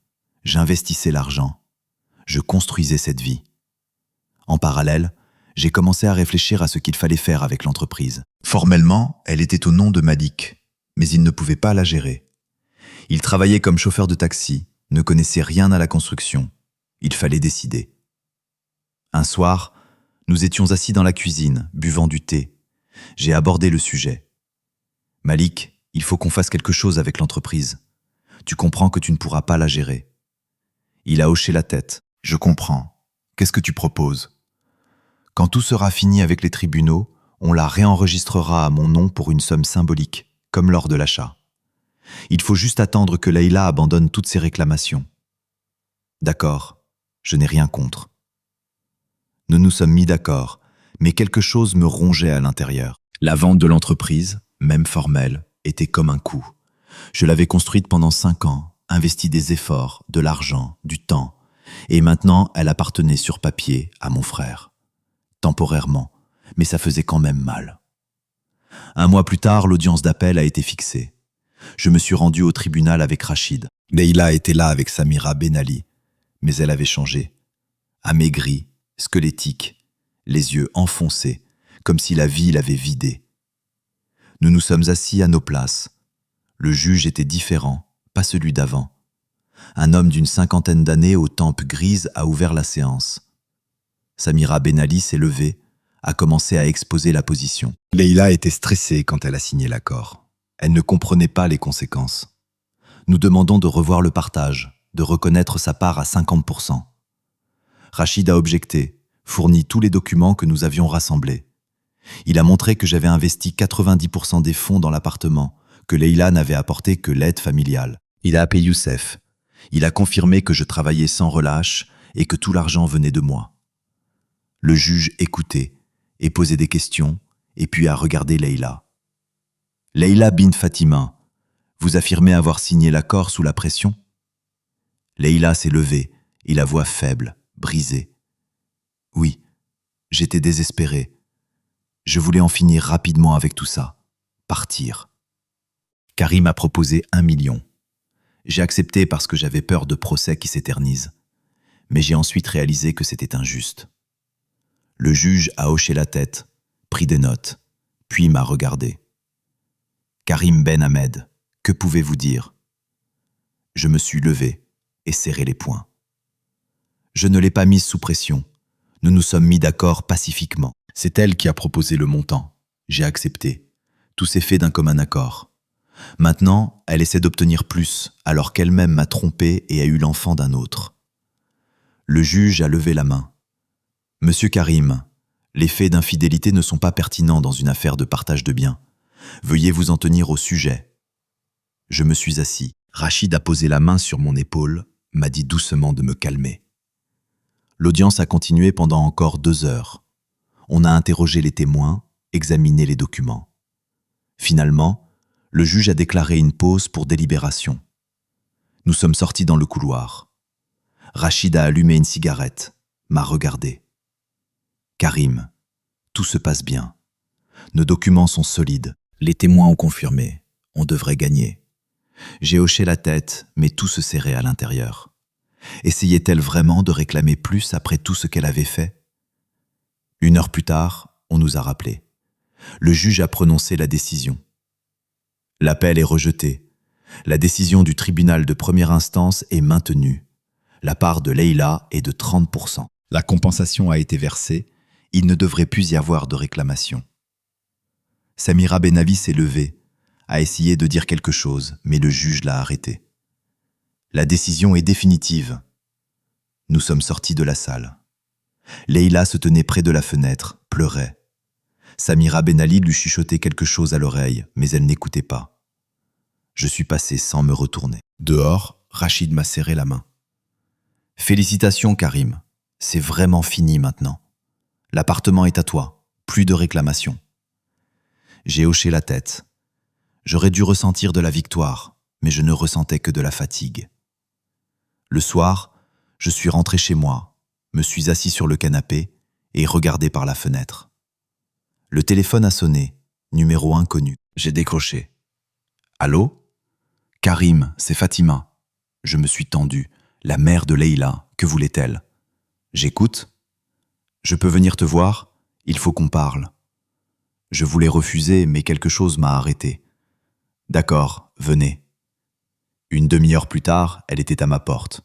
J'investissais l'argent. Je construisais cette vie. En parallèle, j'ai commencé à réfléchir à ce qu'il fallait faire avec l'entreprise. Formellement, elle était au nom de Malik, mais il ne pouvait pas la gérer. Il travaillait comme chauffeur de taxi, ne connaissait rien à la construction. Il fallait décider. Un soir, nous étions assis dans la cuisine, buvant du thé. J'ai abordé le sujet. « Malik, il faut qu'on fasse quelque chose avec l'entreprise. Tu comprends que tu ne pourras pas la gérer. » Il a hoché la tête. « Je comprends. Qu'est-ce que tu proposes ? » « Quand tout sera fini avec les tribunaux, on la réenregistrera à mon nom pour une somme symbolique, comme lors de l'achat. Il faut juste attendre que Leïla abandonne toutes ses réclamations. » « D'accord, je n'ai rien contre. » Nous nous sommes mis d'accord, mais quelque chose me rongeait à l'intérieur. La vente de l'entreprise, même formelle, était comme un coup. Je l'avais construite pendant 5 ans, investi des efforts, de l'argent, du temps, et maintenant elle appartenait sur papier à mon frère. Temporairement, mais ça faisait quand même mal. 1 mois plus tard, l'audience d'appel a été fixée. Je me suis rendu au tribunal avec Rachid. Leïla était là avec Samira Ben Ali, Mais elle avait changé. Amaigrie, squelettique, les yeux enfoncés, comme si la vie l'avait vidée. Nous nous sommes assis à nos places. Le juge était différent, pas celui d'avant. Un homme d'une 50aine d'années aux tempes grises a ouvert la séance. Samira Ben Ali s'est levée, a commencé à exposer la position. Leïla était stressée quand elle a signé l'accord. Elle ne comprenait pas les conséquences. Nous demandons de revoir le partage, de reconnaître sa part à 50%. Rachid a objecté, fourni tous les documents que nous avions rassemblés. Il a montré que j'avais investi 90% des fonds dans l'appartement, que Leïla n'avait apporté que l'aide familiale. Il a appelé Youssef. Il a confirmé que je travaillais sans relâche et que tout l'argent venait de moi. Le juge écoutait et posait des questions, et puis a regardé Leïla. Leïla bin Fatima, vous affirmez avoir signé l'accord sous la pression? Leïla s'est levée, et la voix faible, brisée. Oui, j'étais désespéré. Je voulais en finir rapidement avec tout ça. Partir. Karim a proposé 1 million. J'ai accepté parce que j'avais peur de procès qui s'éternisent. Mais j'ai ensuite réalisé que c'était injuste. Le juge a hoché la tête, pris des notes, puis m'a regardé. Karim Ben Ahmed, que pouvez-vous dire? Je me suis levé et serré les poings. Je ne l'ai pas mise sous pression. Nous nous sommes mis d'accord pacifiquement. C'est elle qui a proposé le montant. J'ai accepté. Tout s'est fait d'un commun accord. Maintenant, elle essaie d'obtenir plus, alors qu'elle-même m'a trompé et a eu l'enfant d'un autre. Le juge a levé la main. Monsieur Karim, les faits d'infidélité ne sont pas pertinents dans une affaire de partage de biens. Veuillez vous en tenir au sujet. Je me suis assis. Rachid a posé la main sur mon épaule, m'a dit doucement de me calmer. L'audience a continué pendant encore 2 heures. On a interrogé les témoins, examiné les documents. Finalement, le juge a déclaré une pause pour délibération. Nous sommes sortis dans le couloir. Rachid a allumé une cigarette, m'a regardé. Karim, tout se passe bien. Nos documents sont solides. Les témoins ont confirmé. On devrait gagner. J'ai hoché la tête, mais tout se serrait à l'intérieur. Essayait-elle vraiment de réclamer plus après tout ce qu'elle avait fait? 1 heure plus tard, on nous a rappelés. Le juge a prononcé la décision. L'appel est rejeté. La décision du tribunal de première instance est maintenue. La part de Leïla est de 30%. La compensation a été versée. Il ne devrait plus y avoir de réclamation. Samira Ben Ali s'est levée, a essayé de dire quelque chose, mais le juge l'a arrêté. La décision est définitive. Nous sommes sortis de la salle. Leïla se tenait près de la fenêtre, pleurait. Samira Ben Ali lui chuchotait quelque chose à l'oreille, mais elle n'écoutait pas. Je suis passé sans me retourner. Dehors, Rachid m'a serré la main. « Félicitations, Karim. C'est vraiment fini maintenant. L'appartement est à toi. Plus de réclamations. » J'ai hoché la tête. J'aurais dû ressentir de la victoire, mais je ne ressentais que de la fatigue. Le soir, je suis rentré chez moi, me suis assis sur le canapé et regardé par la fenêtre. Le téléphone a sonné, numéro inconnu. J'ai décroché. « Allô ? Karim, c'est Fatima. » Je me suis tendu. La mère de Leïla, que voulait-elle? J'écoute. Je peux venir te voir? Il faut qu'on parle. Je voulais refuser, mais quelque chose m'a arrêté. D'accord, venez. 1 demi-heure plus tard, elle était à ma porte.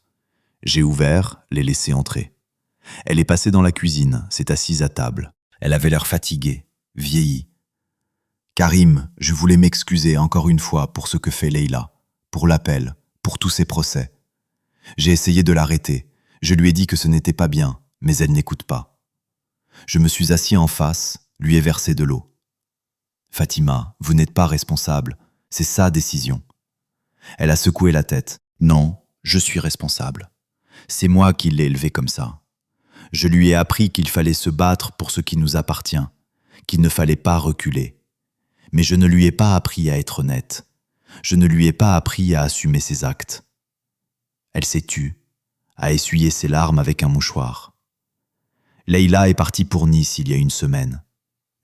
J'ai ouvert, l'ai laissée entrer. Elle est passée dans la cuisine, s'est assise à table. Elle avait l'air fatiguée, vieillie. Karim, je voulais m'excuser encore une fois pour ce que fait Leïla, pour l'appel, pour tous ces procès. J'ai essayé de l'arrêter. Je lui ai dit que ce n'était pas bien, mais elle n'écoute pas. Je me suis assis en face, lui ai versé de l'eau. Fatima, vous n'êtes pas responsable. C'est sa décision. Elle a secoué la tête. Non, je suis responsable. C'est moi qui l'ai élevée comme ça. Je lui ai appris qu'il fallait se battre pour ce qui nous appartient, qu'il ne fallait pas reculer. Mais je ne lui ai pas appris à être honnête. Je ne lui ai pas appris à assumer ses actes. Elle s'est tue, a essuyé ses larmes avec un mouchoir. Leïla est partie pour Nice il y a 1 semaine.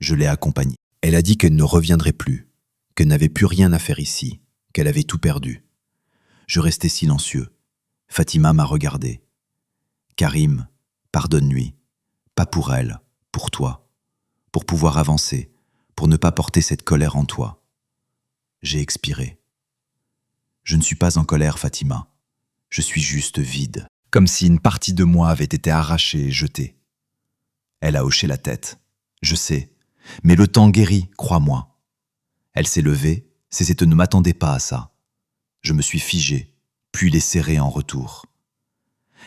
Je l'ai accompagnée. Elle a dit qu'elle ne reviendrait plus, qu'elle n'avait plus rien à faire ici, qu'elle avait tout perdu. Je restais silencieux. Fatima m'a regardé. Karim, pardonne-lui. Pas pour elle, pour toi. Pour pouvoir avancer, pour ne pas porter cette colère en toi. J'ai expiré. Je ne suis pas en colère, Fatima. Je suis juste vide, comme si une partie de moi avait été arrachée et jetée. Elle a hoché la tête. Je sais, mais le temps guérit, crois-moi. Elle s'est levée, c'est ne m'attendais pas à ça. Je me suis figé, puis l'ai serrée en retour.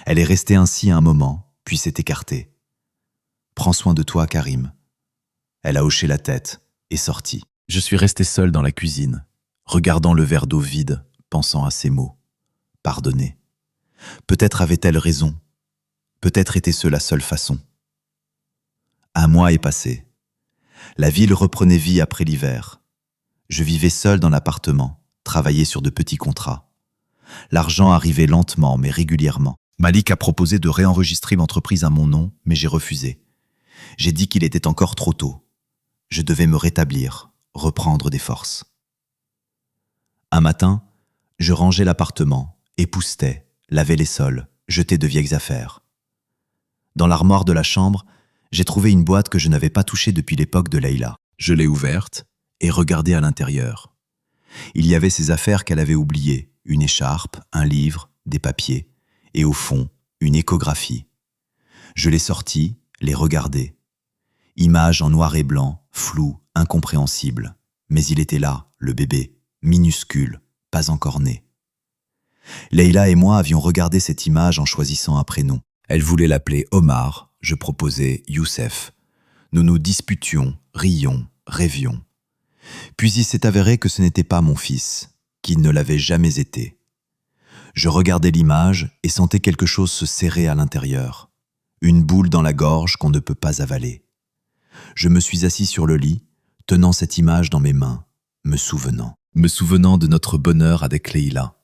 Elle est restée ainsi un moment, puis s'est écartée. Prends soin de toi, Karim. Elle a hoché la tête et sorti. Je suis resté seul dans la cuisine, regardant le verre d'eau vide, pensant à ces mots. Pardonner. Peut-être avait-elle raison. Peut-être était-ce la seule façon. Un mois est passé. La ville reprenait vie après l'hiver. Je vivais seul dans l'appartement, travaillais sur de petits contrats. L'argent arrivait lentement mais régulièrement. Malik a proposé de réenregistrer l'entreprise à mon nom, mais j'ai refusé. J'ai dit qu'il était encore trop tôt. Je devais me rétablir, reprendre des forces. Un matin, je rangeais l'appartement, époussetais, lavais les sols, jetais de vieilles affaires. Dans l'armoire de la chambre, j'ai trouvé une boîte que je n'avais pas touchée depuis l'époque de Leïla. Je l'ai ouverte et regardé à l'intérieur. Il y avait ces affaires qu'elle avait oubliées, une écharpe, un livre, des papiers, et au fond, une échographie. Je l'ai sortie, l'ai regardée. Image en noir et blanc, floue, incompréhensible. Mais il était là, le bébé, minuscule, pas encore né. Leïla et moi avions regardé cette image en choisissant un prénom. Elle voulait l'appeler Omar, je proposais Youssef. Nous nous disputions, rions, rêvions. Puis il s'est avéré que ce n'était pas mon fils, qu'il ne l'avait jamais été. Je regardais l'image et sentais quelque chose se serrer à l'intérieur. Une boule dans la gorge qu'on ne peut pas avaler. Je me suis assis sur le lit, tenant cette image dans mes mains, me souvenant de notre bonheur avec Leïla,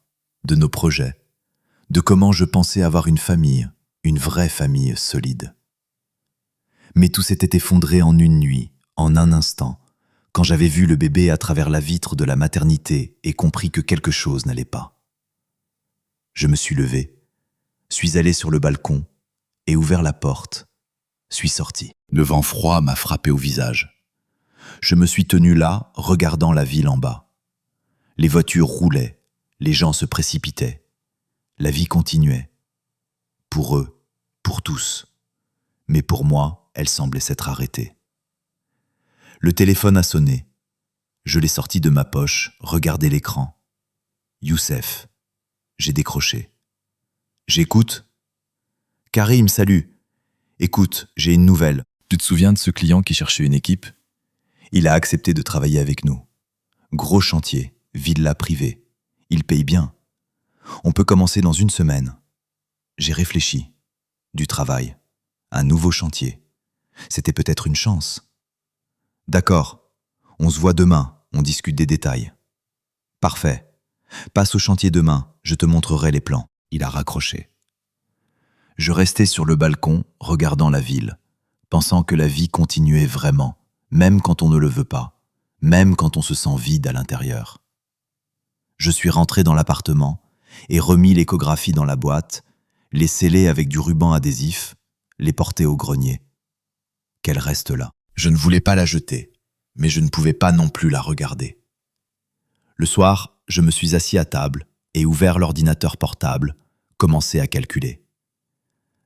de nos projets, de comment je pensais avoir une famille, une vraie famille solide. Mais tout s'était effondré en une nuit, en un instant, quand j'avais vu le bébé à travers la vitre de la maternité et compris que quelque chose n'allait pas. Je me suis levé, suis allé sur le balcon et ouvert la porte, suis sorti. Le vent froid m'a frappé au visage. Je me suis tenu là, regardant la ville en bas. Les voitures roulaient, les gens se précipitaient. La vie continuait. Pour eux, pour tous. Mais pour moi, elle semblait s'être arrêtée. Le téléphone a sonné. Je l'ai sorti de ma poche, regardé l'écran. Youssef. J'ai décroché. J'écoute. Karim, salut. Écoute, j'ai une nouvelle. Tu te souviens de ce client qui cherchait une équipe? Il a accepté de travailler avec nous. Gros chantier, villa privée. Il paye bien. On peut commencer dans 1 semaine. J'ai réfléchi. Du travail. Un nouveau chantier. C'était peut-être une chance. D'accord. On se voit demain, on discute des détails. Parfait. Passe au chantier demain, je te montrerai les plans. Il a raccroché. Je restais sur le balcon, regardant la ville, pensant que la vie continuait vraiment, même quand on ne le veut pas, même quand on se sent vide à l'intérieur. Je suis rentré dans l'appartement et remis l'échographie dans la boîte, les scellé avec du ruban adhésif, les porter au grenier. Qu'elle reste là. Je ne voulais pas la jeter, mais je ne pouvais pas non plus la regarder. Le soir, je me suis assis à table et ouvert l'ordinateur portable, commencé à calculer.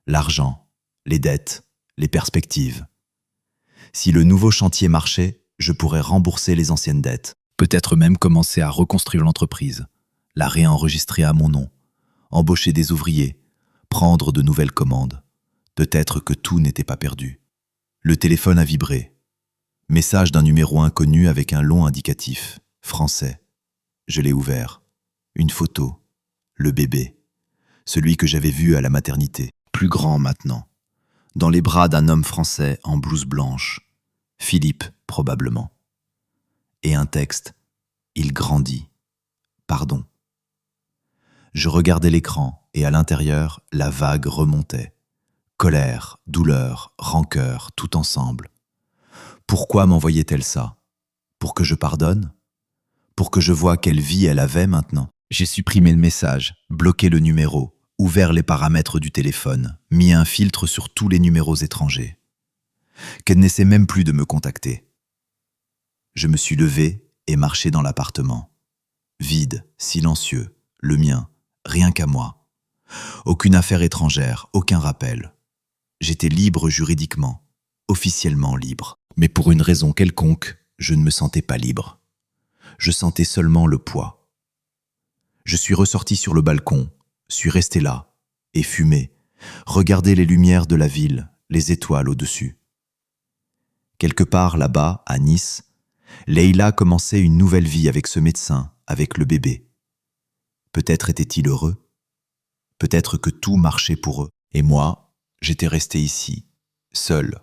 L'argent, les dettes, les perspectives. Si le nouveau chantier marchait, je pourrais rembourser les anciennes dettes, peut-être même commencer à reconstruire l'entreprise, la réenregistrer à mon nom, embaucher des ouvriers, prendre de nouvelles commandes. Peut-être que tout n'était pas perdu. Le téléphone a vibré. Message d'un numéro inconnu avec un long indicatif, français. Je l'ai ouvert. Une photo. Le bébé. Celui que j'avais vu à la maternité. Plus grand maintenant. Dans les bras d'un homme français en blouse blanche. Philippe, probablement. Et un texte. Il grandit. Pardon. Je regardais l'écran et à l'intérieur, la vague remontait. Colère, douleur, rancœur, tout ensemble. Pourquoi m'envoyait-elle ça? Pour que je pardonne? Pour que je voie quelle vie elle avait maintenant? J'ai supprimé le message, bloqué le numéro, ouvert les paramètres du téléphone, mis un filtre sur tous les numéros étrangers. Qu'elle n'essaie même plus de me contacter. Je me suis levé et marché dans l'appartement. Vide, silencieux, le mien, rien qu'à moi. Aucune affaire étrangère, aucun rappel. J'étais libre juridiquement, officiellement libre. Mais pour une raison quelconque, je ne me sentais pas libre. Je sentais seulement le poids. Je suis ressorti sur le balcon, suis resté là, et fumé, regardé les lumières de la ville, les étoiles au-dessus. Quelque part là-bas, à Nice, Leïla commençait une nouvelle vie avec ce médecin, avec le bébé. Peut-être était-il heureux. Peut-être que tout marchait pour eux. Et moi, j'étais resté ici, seul,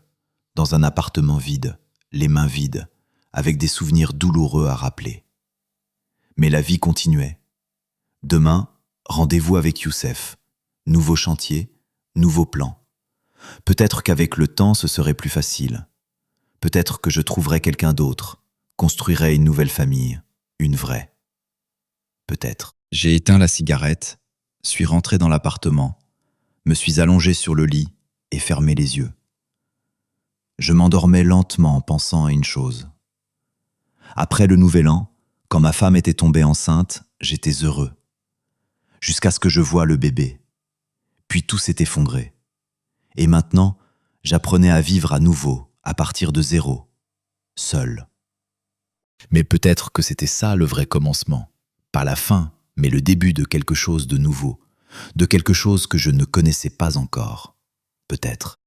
dans un appartement vide, les mains vides, avec des souvenirs douloureux à rappeler. Mais la vie continuait. Demain, rendez-vous avec Youssef. Nouveau chantier, nouveau plan. Peut-être qu'avec le temps, ce serait plus facile. Peut-être que je trouverais quelqu'un d'autre, construirais une nouvelle famille, une vraie. Peut-être. J'ai éteint la cigarette, suis rentré dans l'appartement, me suis allongé sur le lit et fermé les yeux. Je m'endormais lentement en pensant à une chose. Après le Nouvel An, quand ma femme était tombée enceinte, j'étais heureux. Jusqu'à ce que je voie le bébé. Puis tout s'est effondré. Et maintenant, j'apprenais à vivre à nouveau, à partir de zéro, seul. Mais peut-être que c'était ça le vrai commencement. Pas la fin, mais le début de quelque chose de nouveau, de quelque chose que je ne connaissais pas encore. Peut-être.